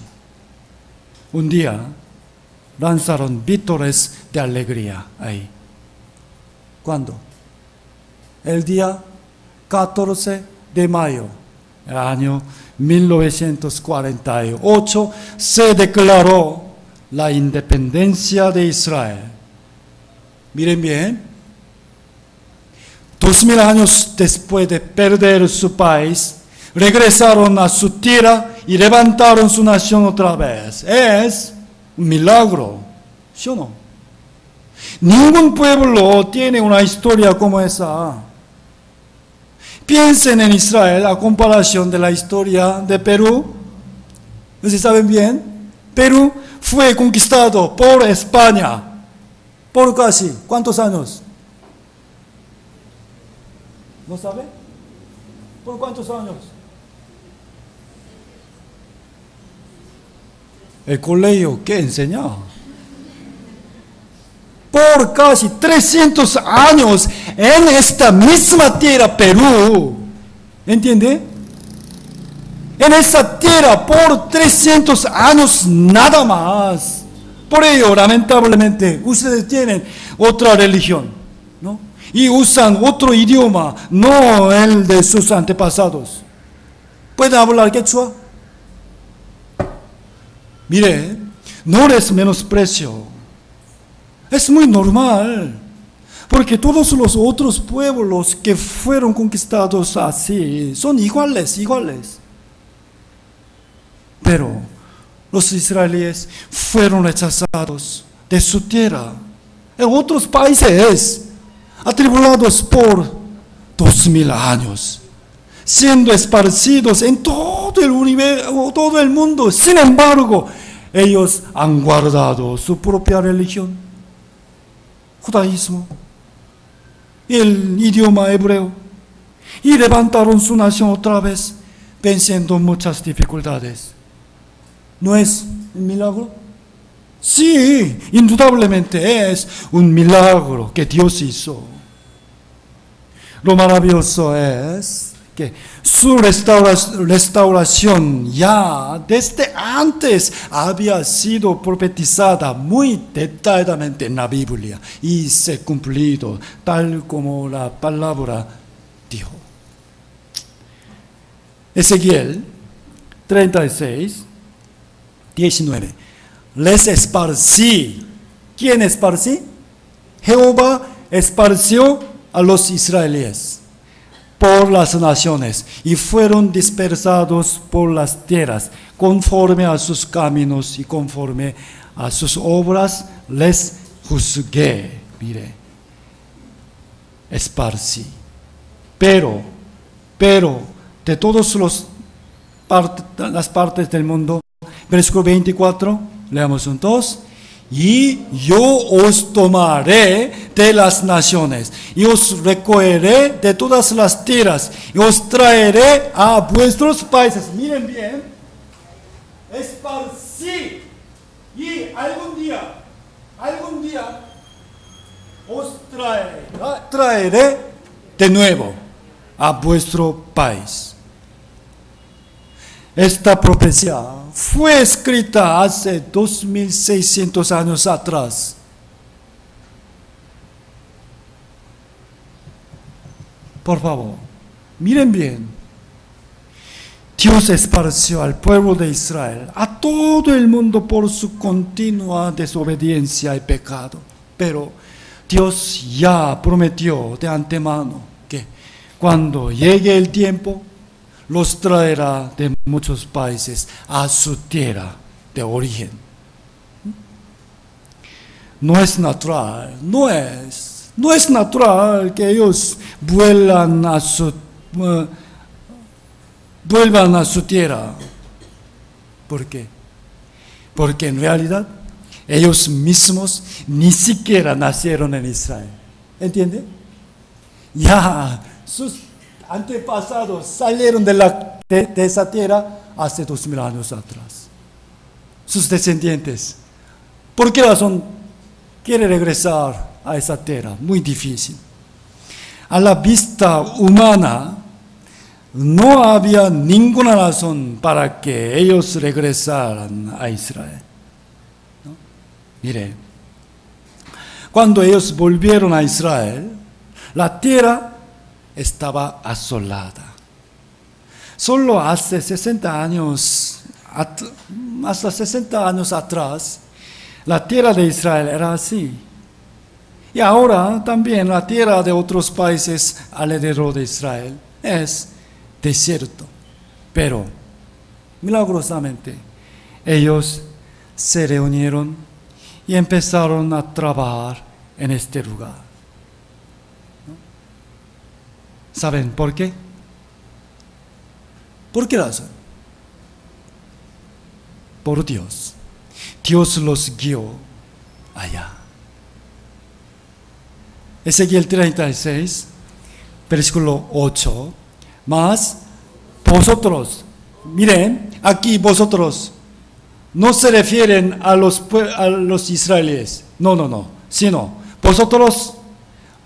Un día lanzaron vítores de alegría ahí. ¿Cuándo? El día 14 de mayo, el año 1948, se declaró la independencia de Israel. Miren bien, 2000 años después de perder su país, regresaron a su tierra y levantaron su nación otra vez. Es un milagro, ¿sí o no? Ningún pueblo tiene una historia como esa. Piensen en Israel a comparación de la historia de Perú. ¿Ustedes saben bien? Perú fue conquistado por España. ¿Por casi cuántos años? ¿No sabe? ¿Por cuántos años? ¿El colegio qué enseña? Por casi 300 años en esta misma tierra, Perú. ¿Entiende? En esa tierra por 300 años nada más. Por ello, lamentablemente, ustedes tienen otra religión, ¿no? Y usan otro idioma, no el de sus antepasados. ¿Pueden hablar quechua? Mire, no les menosprecio. Es muy normal, porque todos los otros pueblos que fueron conquistados así son iguales. Pero los israelíes fueron rechazados de su tierra en otros países, atribulados por 2000 años. siendo esparcidos en todo el universo, todo el mundo. Sin embargo, ellos han guardado su propia religión, judaísmo, el idioma hebreo, y levantaron su nación otra vez, venciendo muchas dificultades. ¿No es un milagro? Sí, indudablemente es un milagro que Dios hizo. Lo maravilloso es que su restauración ya desde antes había sido profetizada muy detalladamente en la Biblia y se ha cumplido tal como la palabra dijo. Ezequiel 36, 19. Les esparcí. ¿Quién esparcí? Jehová esparció a los israelíes por las naciones y fueron dispersados por las tierras conforme a sus caminos y conforme a sus obras les juzgué. Mire, esparcí. Pero de todas las partes del mundo, versículo 24, leamos juntos. Y yo os tomaré de las naciones, y os recogeré de todas las tierras, y os traeré a vuestros países. Miren bien, esparcí, y algún día, os traeré de nuevo a vuestro país. Esta profecía fue escrita hace 2600 años atrás. Por favor, miren bien. Dios esparció al pueblo de Israel, a todo el mundo por su continua desobediencia y pecado. Pero Dios ya prometió de antemano que cuando llegue el tiempo, los traerá de muchos países a su tierra de origen. No es natural, no es natural que ellos vuelvan a su tierra. ¿Por qué? Porque en realidad ellos mismos ni siquiera nacieron en Israel. ¿Entiende? Ya sus antepasados salieron de esa tierra hace 2000 años atrás. Sus descendientes. ¿Por qué razón quiere regresar a esa tierra? Muy difícil. A la vista humana, no había ninguna razón para que ellos regresaran a Israel. ¿No? Mire, cuando ellos volvieron a Israel, la tierra estaba asolada. Solo hace 60 años, hasta 60 años atrás, la tierra de Israel era así. Y ahora también la tierra de otros países alrededor de Israel es desierto. Pero, milagrosamente, ellos se reunieron y empezaron a trabajar en este lugar. ¿Saben por qué? ¿Por qué razón? Por Dios. Dios los guió allá. Ezequiel 36, versículo 8. Mas vosotros, miren, aquí vosotros, no se refieren a los israelíes. No, sino vosotros,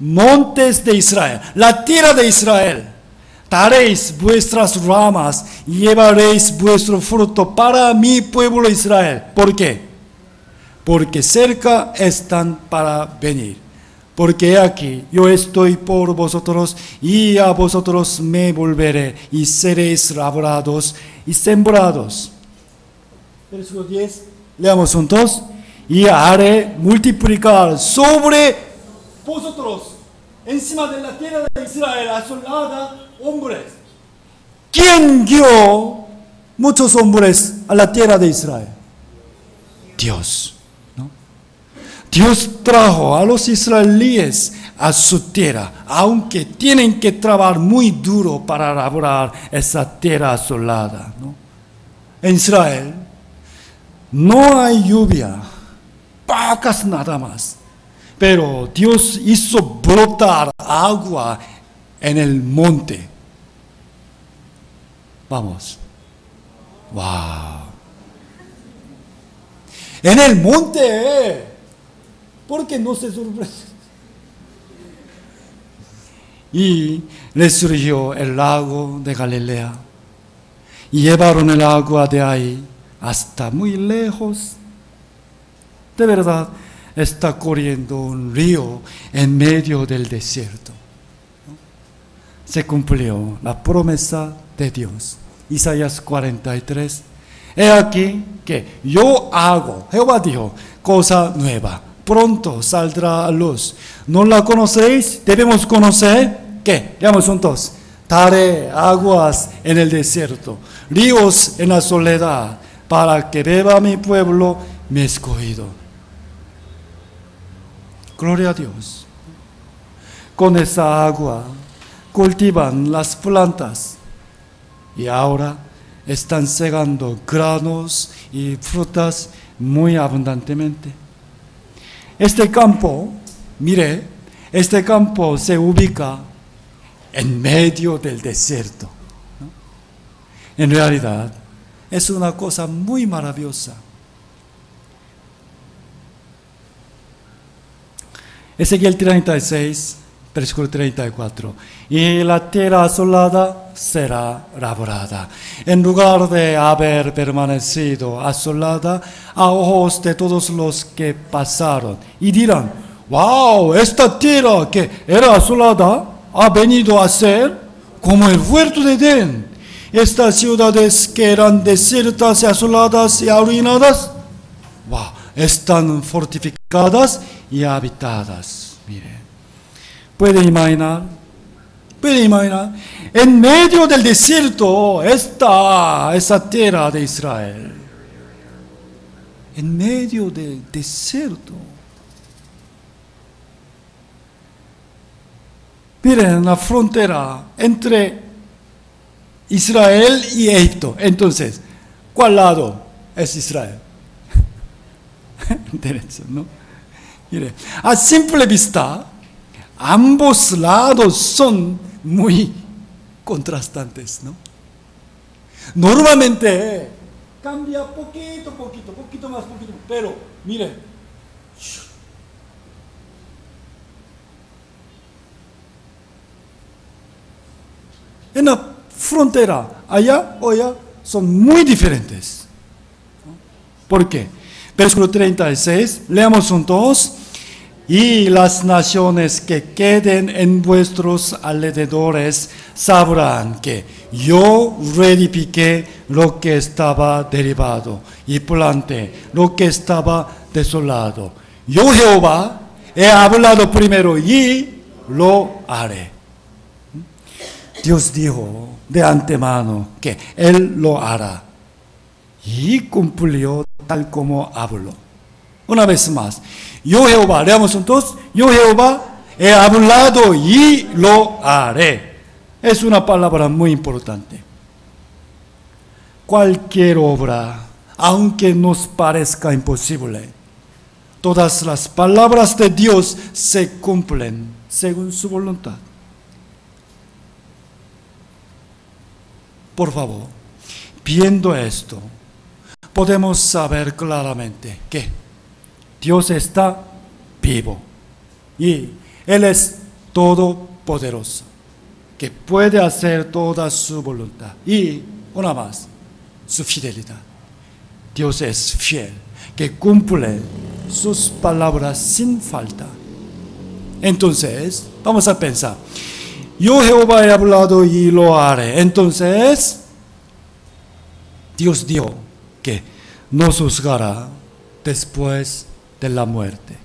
montes de Israel, la tierra de Israel, daréis vuestras ramas y llevaréis vuestro fruto para mi pueblo Israel. ¿Por qué? Porque cerca están para venir. Porque aquí yo estoy por vosotros y a vosotros me volveré y seréis labrados y sembrados. Versículo 10, leamos juntos. Y haré multiplicar sobre vosotros, encima de la tierra de Israel asolada, hombres. ¿Quién guió muchos hombres a la tierra de Israel? Dios, ¿no? Dios trajo a los israelíes a su tierra, aunque tienen que trabajar muy duro para labrar esa tierra asolada, ¿no? En Israel no hay lluvia, pocas nada más, pero Dios hizo brotar agua en el monte. Vamos. Wow. En el monte. ¿Por qué no se sorprende? Y le surgió el lago de Galilea. Y llevaron el agua de ahí hasta muy lejos. De verdad, está corriendo un río en medio del desierto. Se cumplió la promesa de Dios. Isaías 43. He aquí que yo hago, Jehová dijo, cosa nueva. Pronto saldrá a luz. ¿No la conocéis? Debemos conocer. ¿Qué? Leamos juntos. Daré aguas en el desierto, ríos en la soledad, para que beba mi pueblo, mi escogido. Gloria a Dios. Con esa agua cultivan las plantas y ahora están segando granos y frutas muy abundantemente. Este campo, mire, este campo se ubica en medio del desierto, ¿no? En realidad, es una cosa muy maravillosa. Ezequiel 36, versículo 34. Y la tierra asolada será labrada. En lugar de haber permanecido asolada a ojos de todos los que pasaron. Y dirán, wow, esta tierra que era asolada ha venido a ser como el huerto de Edén. Estas ciudades que eran desiertas y asoladas y arruinadas, wow, están fortificadas y habitadas. Mire, puede imaginar, en medio del desierto está esa tierra de Israel. En medio del desierto. Miren la frontera entre Israel y Egipto. Entonces, ¿cuál lado es Israel? Derecho, ¿no? Mire, a simple vista, ambos lados son muy contrastantes, ¿no? Normalmente cambia poquito más, pero mire, en la frontera, allá o allá, son muy diferentes. ¿Por qué? Versículo 36, leamos juntos. Y las naciones que queden en vuestros alrededores sabrán que yo reedifiqué lo que estaba derribado y planté lo que estaba desolado. Yo, Jehová, he hablado primero y lo haré. Dios dijo de antemano que Él lo hará y cumplió tal como habló. Una vez más, yo Jehová, leamos juntos, yo Jehová he hablado y lo haré. Es una palabra muy importante. Cualquier obra, aunque nos parezca imposible, todas las palabras de Dios se cumplen según su voluntad. Por favor, viendo esto, podemos saber claramente que Dios está vivo y Él es todopoderoso, que puede hacer toda su voluntad. Y una más, su fidelidad. Dios es fiel, que cumple sus palabras sin falta. Entonces, vamos a pensar. Yo Jehová he hablado y lo haré. Entonces, Dios dijo que nos juzgará después de la muerte.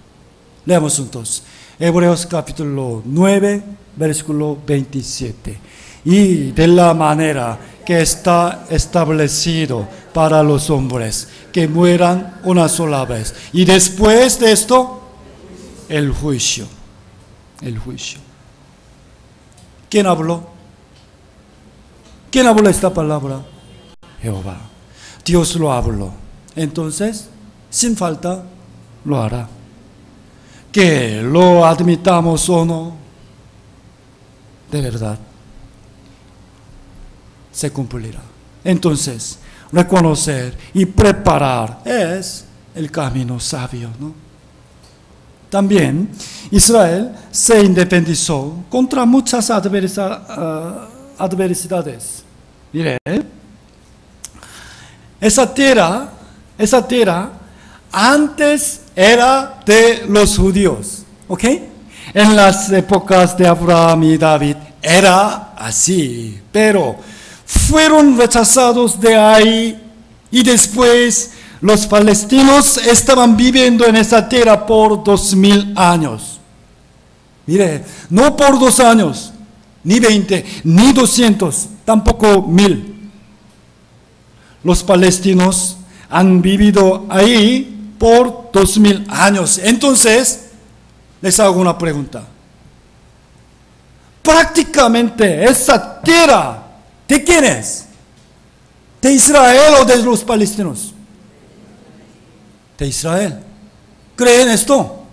Leamos juntos. Hebreos capítulo 9, versículo 27. Y de la manera que está establecido para los hombres que mueran una sola vez. Y después de esto, el juicio. el juicio. ¿Quién habló? ¿Quién habló esta palabra? Jehová. Dios lo habló. Entonces, sin falta, lo hará. Que lo admitamos o no, de verdad, se cumplirá. Entonces, reconocer y preparar es el camino sabio, ¿no? También Israel se independizó contra muchas adversidades. Mire, esa tierra antes era de los judíos, ¿ok? En las épocas de Abraham y David era así, pero fueron rechazados de ahí y después los palestinos estaban viviendo en esa tierra por 2000 años. Mire, no por 2 años, ni 20, ni 200, tampoco 1000. Los palestinos han vivido ahí por 2000 años. Entonces, les hago una pregunta. Prácticamente esa tierra, ¿de quién es? ¿De Israel o de los palestinos? De Israel. ¿Creen esto?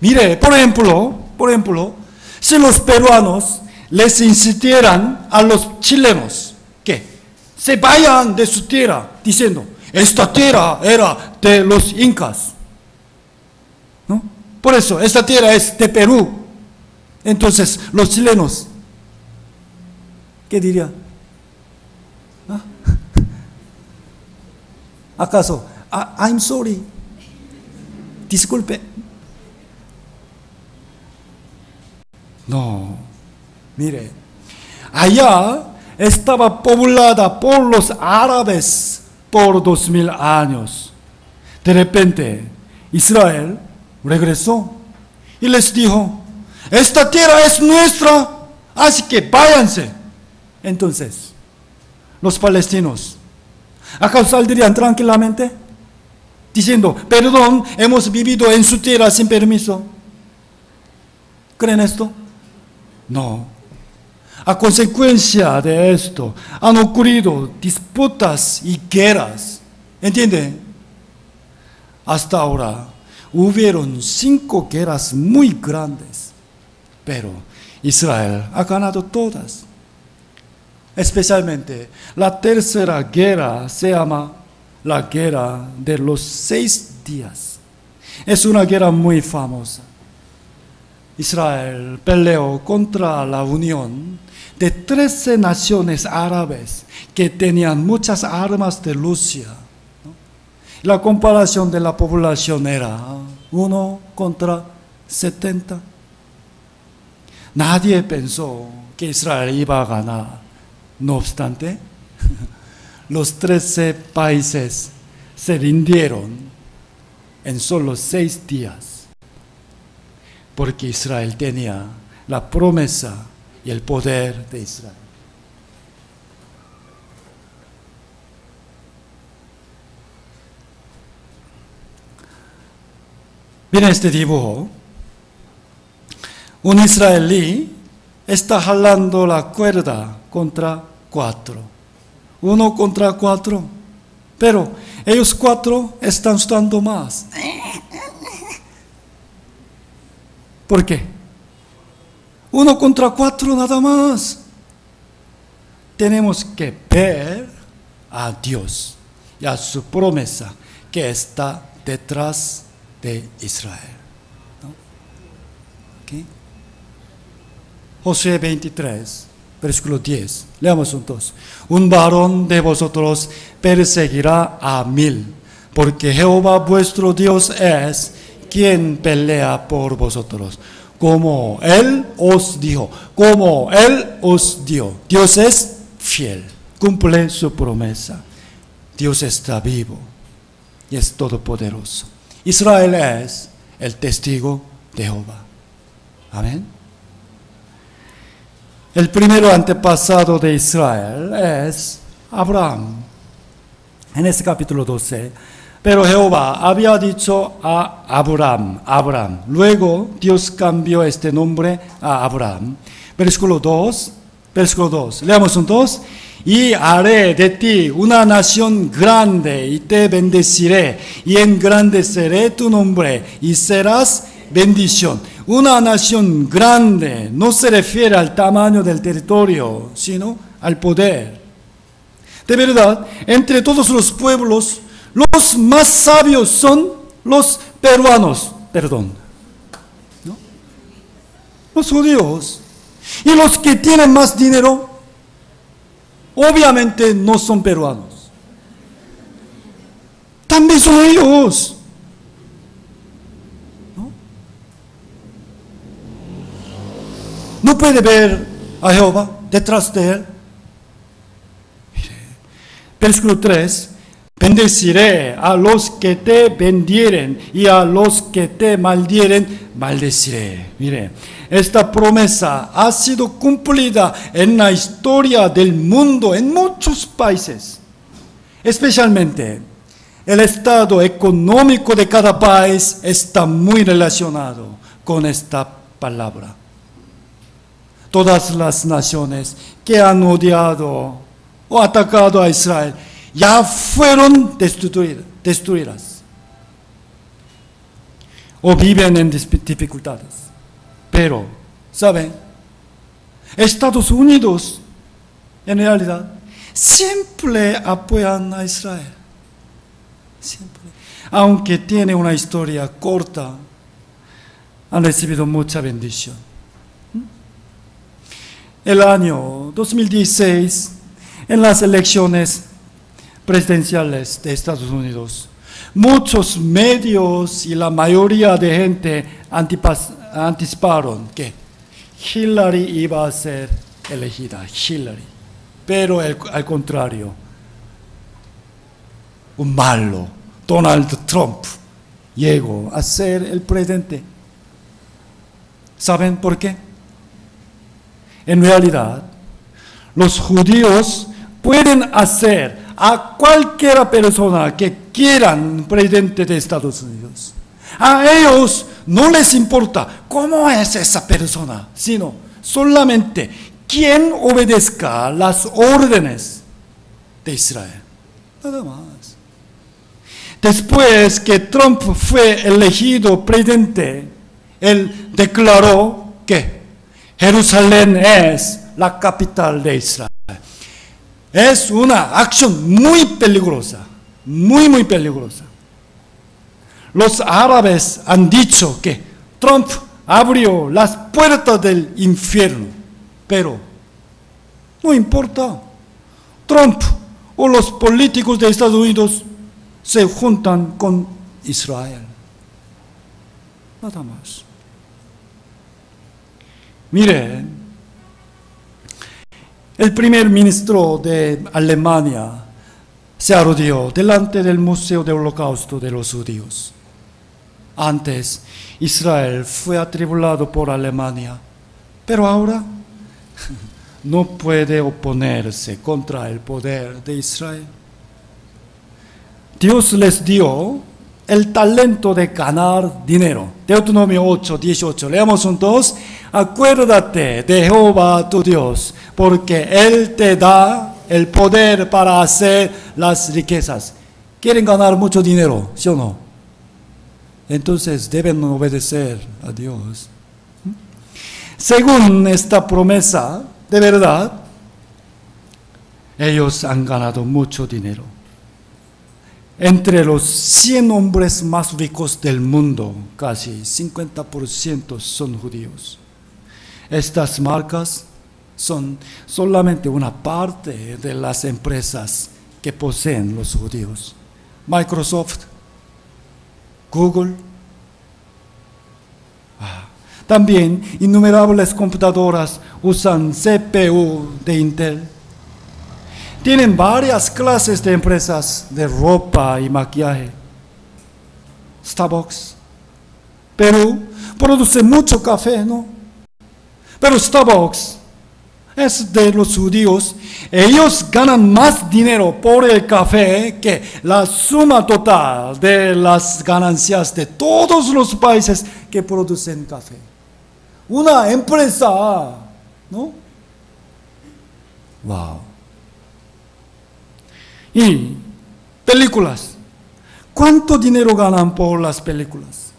Mire, por ejemplo, si los peruanos les insistieran a los chilenos que se vayan de su tierra, diciendo, esta tierra era de los incas, ¿no? Por eso, esta tierra es de Perú. Entonces, los chilenos, ¿qué dirían? ¿Ah? ¿Acaso? I'm sorry. Disculpe. No. Mire, allá estaba poblada por los árabes por 2000 años. De repente, Israel regresó y les dijo, esta tierra es nuestra, así que váyanse. Entonces, los palestinos, ¿acaso saldrían tranquilamente? Diciendo, perdón, hemos vivido en su tierra sin permiso. ¿Creen esto? No. A consecuencia de esto, han ocurrido disputas y guerras. ¿Entienden? Hasta ahora, hubieron 5 guerras muy grandes, pero Israel ha ganado todas. Especialmente, la tercera guerra se llama la guerra de los 6 días. Es una guerra muy famosa. Israel peleó contra la unión de 13 naciones árabes que tenían muchas armas de Rusia, ¿no? La comparación de la población era 1 contra 70. Nadie pensó que Israel iba a ganar. No obstante, los 13 países se rindieron en solo 6 días. Porque Israel tenía la promesa y el poder de Israel. Miren este dibujo. Un israelí está jalando la cuerda contra 4. 1 contra 4. Pero ellos 4 están sudando más. ¿Por qué? 1 contra 4 nada más. Tenemos que ver a Dios y a su promesa que está detrás de Israel, ¿no? ¿Okay? Josué 23, versículo 10. Leamos juntos. Un varón de vosotros perseguirá a 1000, porque Jehová vuestro Dios es quien pelea por vosotros, como Él os dijo, como Él os dio. Dios es fiel, cumple su promesa. Dios está vivo y es todopoderoso. Israel es el testigo de Jehová. Amén. El primero antepasado de Israel es Abraham. En este capítulo 12, Pero Jehová había dicho a Abraham. Luego Dios cambió este nombre a Abraham. Versículo 2. Leamos juntos. Y haré de ti una nación grande y te bendeciré y engrandeceré tu nombre y serás bendición. Una nación grande no se refiere al tamaño del territorio, sino al poder. De verdad, entre todos los pueblos, los más sabios son los peruanos, ¿no? Los judíos. Y los que tienen más dinero, obviamente no son peruanos. También son ellos. ¿No puede ver a Jehová detrás de él? Mire, versículo 3. Bendeciré a los que te bendieren y a los que te maldieren, maldeciré. Mire, esta promesa ha sido cumplida en la historia del mundo en muchos países. Especialmente, el estado económico de cada país está muy relacionado con esta palabra. Todas las naciones que han odiado o atacado a Israel ya fueron destruidas o viven en dificultades. Pero, ¿saben? Estados Unidos, en realidad, siempre apoyan a Israel. Siempre. Aunque tiene una historia corta, han recibido mucha bendición. El año 2016, en las elecciones presidenciales de Estados Unidos, muchos medios y la mayoría de gente anticiparon que Hillary iba a ser elegida, pero al contrario, un malo, Donald Trump, llegó a ser el presidente. ¿Saben por qué? En realidad, los judíos pueden hacer a cualquier persona que quieran presidente de Estados Unidos. A ellos no les importa cómo es esa persona, sino solamente quien obedezca las órdenes de Israel. Nada más. Después que Trump fue elegido presidente, él declaró que Jerusalén es la capital de Israel. Es una acción muy peligrosa, muy peligrosa. Los árabes han dicho que Trump abrió las puertas del infierno, pero no importa. Trump o los políticos de Estados Unidos se juntan con Israel. Nada más. Miren, el primer ministro de Alemania se arrodilló delante del Museo del Holocausto de los Judíos. Antes, Israel fue atribulado por Alemania, pero ahora no puede oponerse contra el poder de Israel. Dios les dio el talento de ganar dinero. Deuteronomio 8:18. Leamos juntos. Acuérdate de Jehová tu Dios, porque Él te da el poder para hacer las riquezas. ¿Quieren ganar mucho dinero? ¿Sí o no? Entonces deben obedecer a Dios. Según esta promesa, de verdad, ellos han ganado mucho dinero. Entre los 100 hombres más ricos del mundo, casi 50% son judíos. Estas marcas son solamente una parte de las empresas que poseen los judíos. Microsoft, Google, también innumerables computadoras usan CPU de Intel. Tienen varias clases de empresas de ropa y maquillaje. Starbucks, Perú, produce mucho café, ¿no? Pero Starbucks es de los judíos. Ellos ganan más dinero por el café que la suma total de las ganancias de todos los países que producen café. Una empresa, ¿no? Wow. Y películas. ¿Cuánto dinero ganan por las películas?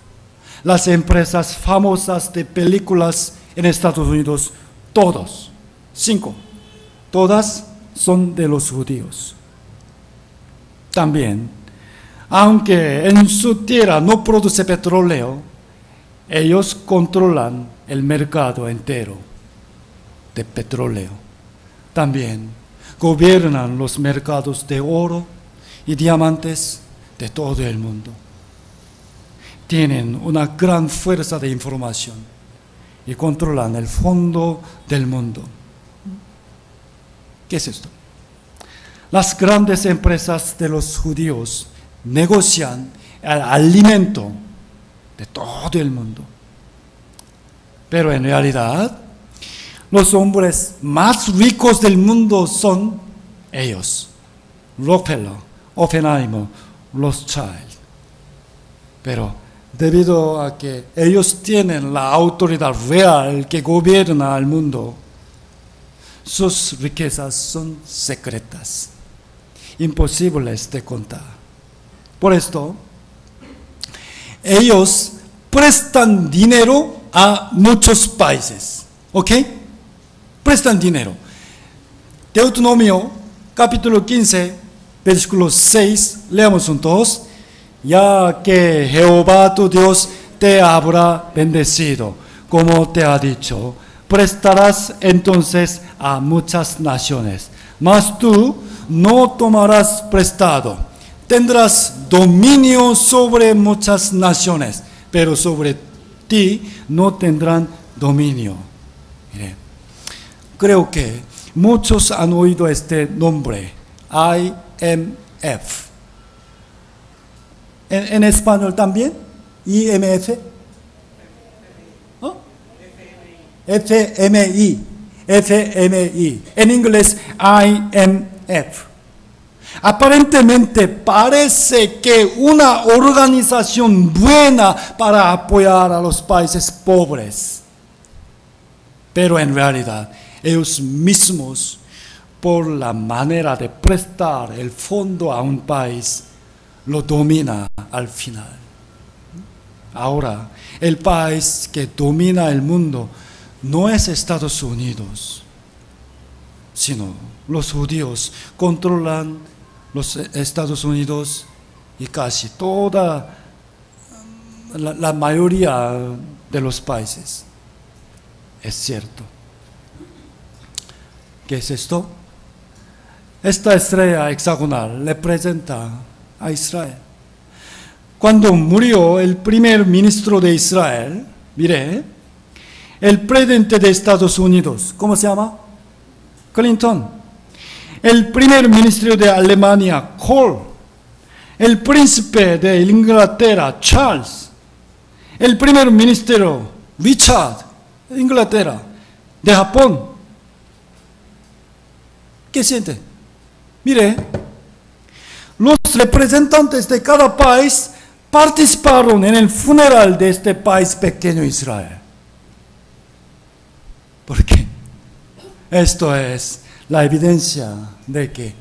Las empresas famosas de películas en Estados Unidos, todos, 5, todas son de los judíos. También, aunque en su tierra no produce petróleo, ellos controlan el mercado entero de petróleo. También gobiernan los mercados de oro y diamantes de todo el mundo. Tienen una gran fuerza de información y controlan el fondo del mundo. ¿Qué es esto? Las grandes empresas de los judíos negocian el alimento de todo el mundo. Pero en realidad, los hombres más ricos del mundo son ellos: Rockefeller, Oppenheimer, Rothschild. Pero debido a que ellos tienen la autoridad real que gobierna al mundo, sus riquezas son secretas, imposibles de contar. Por esto, ellos prestan dinero a muchos países. ¿Ok? Prestan dinero. Deuteronomio capítulo 15, versículo 6, leamos juntos. Ya que Jehová tu Dios te habrá bendecido, como te ha dicho, prestarás entonces a muchas naciones, mas tú no tomarás prestado. Tendrás dominio sobre muchas naciones, pero sobre ti no tendrán dominio. Mire, creo que muchos han oído este nombre, IMF. En español también, IMF. ¿Oh? FMI. FMI. En inglés, IMF. Aparentemente parece que una organización buena para apoyar a los países pobres. Pero en realidad, ellos mismos, por la manera de prestar el fondo a un país, lo domina al final. Ahora, el país que domina el mundo no es Estados Unidos, sino los judíos controlan los Estados Unidos y casi toda la mayoría de los países. Es cierto. ¿Qué es esto? Esta estrella hexagonal representa a Israel. Cuando murió el primer ministro de Israel, mire, el presidente de Estados Unidos, ¿cómo se llama? Clinton. El primer ministro de Alemania, Kohl. El príncipe de Inglaterra, Charles. El primer ministro, Richard, de Inglaterra. De Japón. ¿Qué siente? Mire, los representantes de cada país participaron en el funeral de este país pequeño Israel. ¿Por qué? Esto es la evidencia de que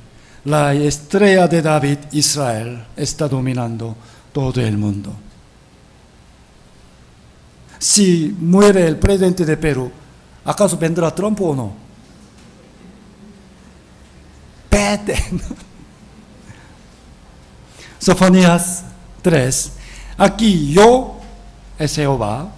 la estrella de David, Israel, está dominando todo el mundo. Si muere el presidente de Perú, ¿acaso vendrá Trump o no? Vete. Sofonías 3. Aquí yo es Jehová.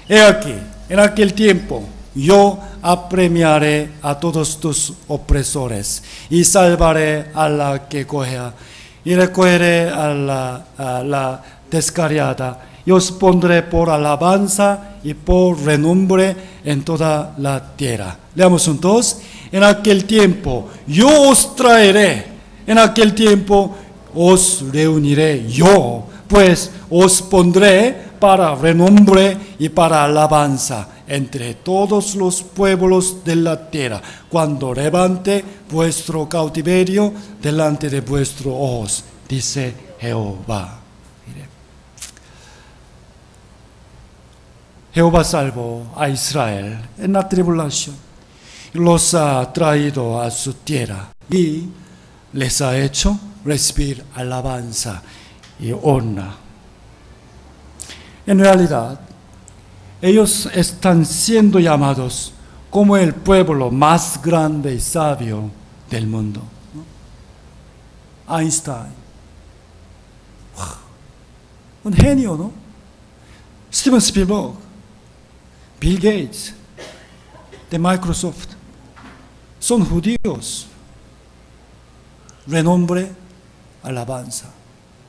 He aquí, en aquel tiempo, yo apremiaré a todos tus opresores y salvaré a la que cojea y recogeré a la descarriada y os pondré por alabanza y por renombre en toda la tierra. Leamos juntos. En aquel tiempo yo os traeré, en aquel tiempo os reuniré yo, pues os pondré para renombre y para alabanza entre todos los pueblos de la tierra, cuando levante vuestro cautiverio delante de vuestros ojos, dice Jehová. Mire. Jehová salvó a Israel en la tribulación, los ha traído a su tierra y les ha hecho recibir alabanza y honra. En realidad, ellos están siendo llamados como el pueblo más grande y sabio del mundo. ¿No? Einstein, un genio, ¿no? Steven Spielberg, Bill Gates, de Microsoft, son judíos. Renombre, alabanza.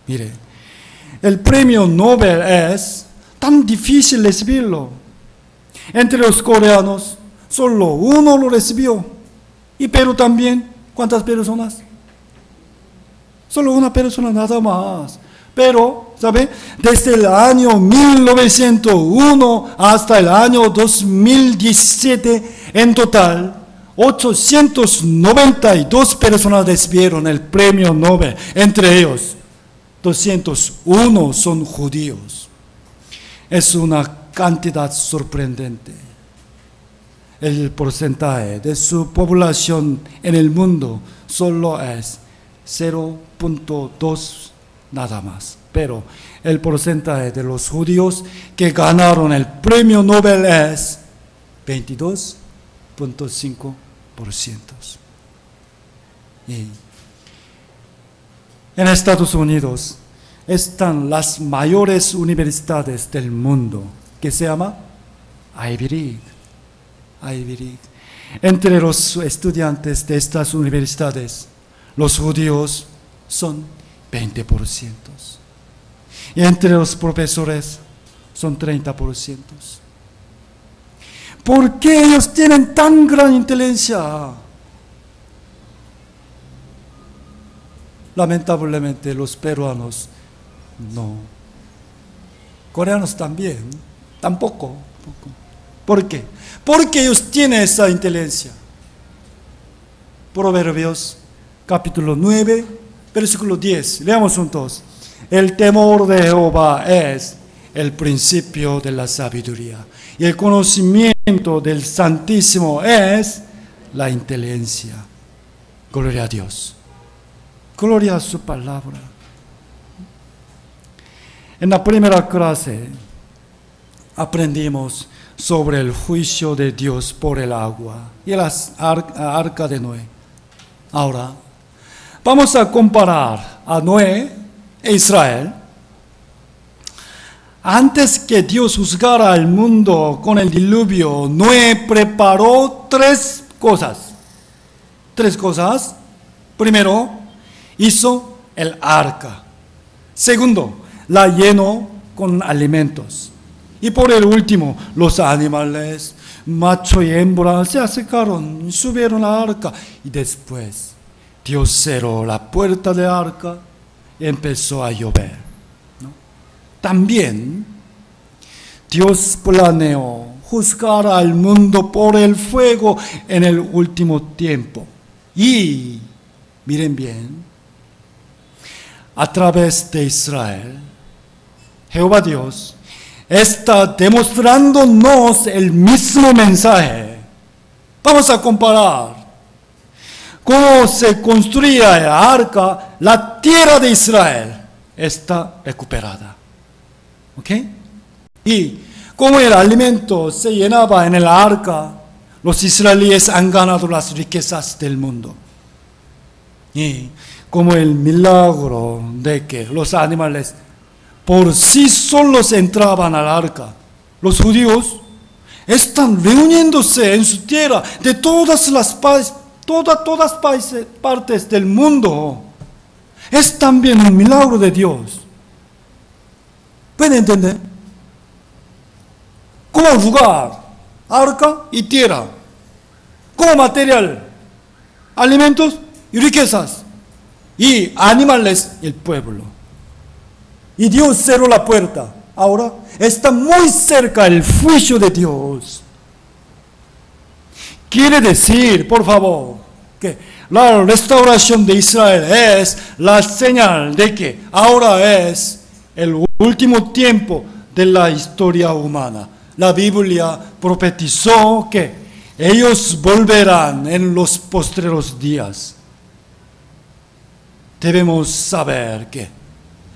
Mire, el premio Nobel es tan difícil recibirlo. Entre los coreanos, solo uno lo recibió. Y Perú también. ¿Cuántas personas? Solo una persona nada más. Pero, ¿sabe? Desde el año 1901 hasta el año 2017, en total, 892 personas recibieron el premio Nobel. Entre ellos, 201 son judíos. Es una cantidad sorprendente. El porcentaje de su población en el mundo solo es 0.2 nada más. Pero el porcentaje de los judíos que ganaron el premio Nobel es 22.5%. Y en Estados Unidos están las mayores universidades del mundo, que se llama Ivy League. Ivy League. Entre los estudiantes de estas universidades, los judíos son 20%. Y entre los profesores son 30%. ¿Por qué ellos tienen tan gran inteligencia? Lamentablemente los peruanos no. Coreanos también, tampoco. ¿Por qué? Porque ellos tienen esa inteligencia. Proverbios capítulo 9, versículo 10. Leamos juntos. El temor de Jehová es el principio de la sabiduría, y el conocimiento del Santísimo es la inteligencia. Gloria a Dios. Gloria a su palabra. En la primera clase aprendimos sobre el juicio de Dios por el agua y el arca de Noé. Ahora vamos a comparar a Noé e Israel. Antes que Dios juzgara al mundo con el diluvio, Noé preparó tres cosas. Primero, hizo el arca. Segundo, la llenó con alimentos. Y por el último, los animales, macho y hembra, se acercaron y subieron al arca. Y después, Dios cerró la puerta del arca y empezó a llover. También Dios planeó juzgar al mundo por el fuego en el último tiempo. Y, miren bien, a través de Israel, Jehová Dios está demostrándonos el mismo mensaje. Vamos a comparar cómo se construía el arca. La tierra de Israel está recuperada. ¿Ok? Y como el alimento se llenaba en el arca, los israelíes han ganado las riquezas del mundo. Y como el milagro de que los animales por sí solos entraban al arca, los judíos están reuniéndose en su tierra de todas partes del mundo. Es también un milagro de Dios. ¿Pueden entender? Como lugar, arca y tierra. Como material, alimentos y riquezas. Y animales, el pueblo. Y Dios cerró la puerta. Ahora está muy cerca el juicio de Dios. quiere decir, por favor, que la restauración de Israel es la señal de que ahora es el último tiempo de la historia humana. La Biblia profetizó que ellos volverán en los postreros días. Debemos saber que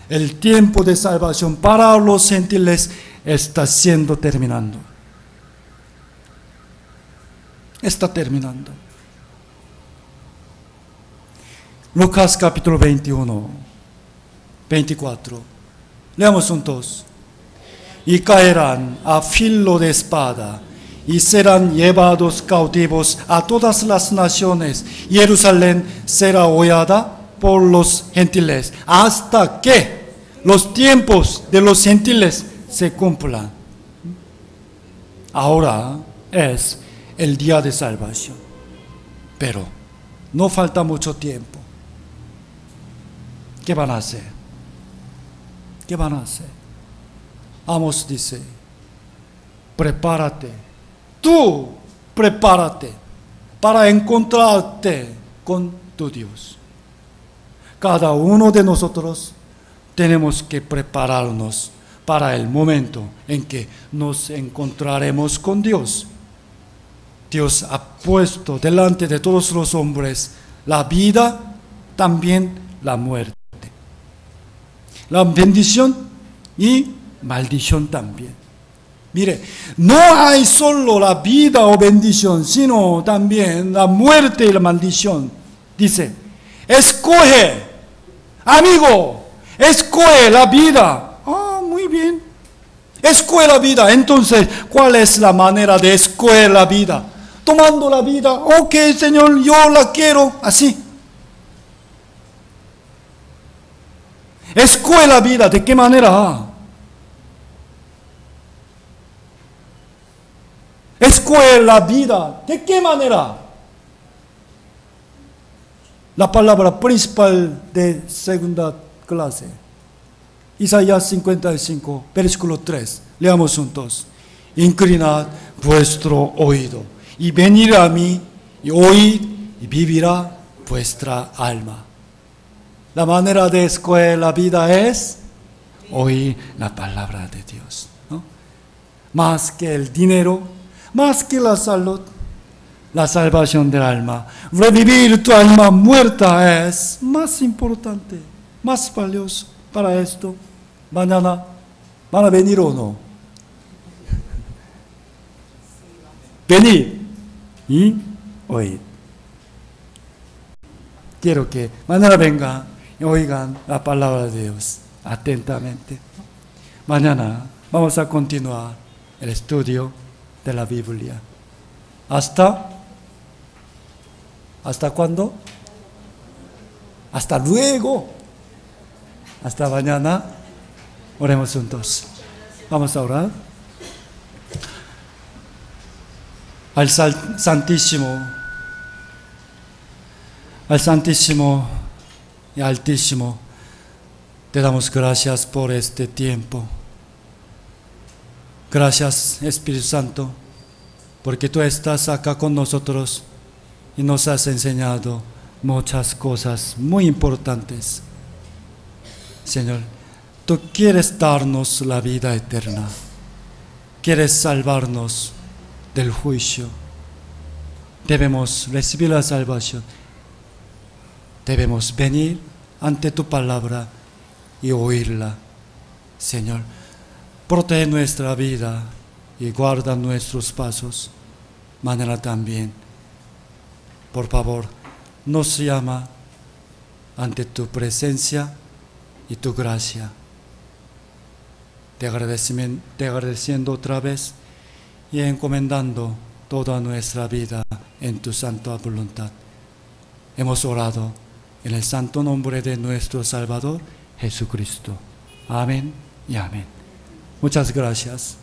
el tiempo de salvación para los gentiles está siendo terminando. Está terminando. Lucas capítulo 21, 24. Leamos juntos. Y caerán a filo de espada, y serán llevados cautivos a todas las naciones. Jerusalén será hollada por los gentiles, hasta que los tiempos de los gentiles se cumplan. Ahora es el día de salvación, pero no falta mucho tiempo. ¿Qué van a hacer? ¿Qué van a hacer? Amos dice, prepárate, tú prepárate para encontrarte con tu Dios. Cada uno de nosotros tenemos que prepararnos para el momento en que nos encontraremos con Dios. Dios ha puesto delante de todos los hombres la vida, también la muerte. La bendición y maldición también. Mire, no hay solo la vida o bendición, sino también la muerte y la maldición. Dice, escoge, amigo, escoge la vida. Ah, muy bien. Escoge la vida. Entonces, ¿cuál es la manera de escoger la vida? Tomando la vida. Ok, Señor, yo la quiero así. Escoge la vida. ¿De qué manera? Escoge la vida. ¿De qué manera? La palabra principal de segunda clase. Isaías 55, versículo 3. Leamos juntos. Inclinad vuestro oído y venid a mí y oíd y vivirá vuestra alma. La manera de escoger la vida es oír la palabra de Dios, ¿no? Más que el dinero, más que la salud, la salvación del alma. Revivir tu alma muerta es más importante, más valioso para esto. Mañana, ¿van a venir o no? Venir y oír. Quiero que mañana vengan y oigan la palabra de Dios atentamente. Mañana vamos a continuar el estudio de la Biblia. ¿Hasta cuándo? Hasta luego. Hasta mañana. Oremos juntos. Vamos a orar. Al Santísimo y Altísimo, te damos gracias por este tiempo. Gracias, Espíritu Santo, porque tú estás acá con nosotros y nos has enseñado muchas cosas muy importantes. Señor, tú quieres darnos la vida eterna, quieres salvarnos del juicio. Debemos recibir la salvación. Debemos venir ante tu palabra y oírla. Señor, protege nuestra vida y guarda nuestros pasos. Mañana también, por favor, nos llama ante tu presencia y tu gracia. Te agradeciendo otra vez y encomendando toda nuestra vida en tu santa voluntad. Hemos orado en el santo nombre de nuestro Salvador Jesucristo. Amén y amén. Muchas gracias.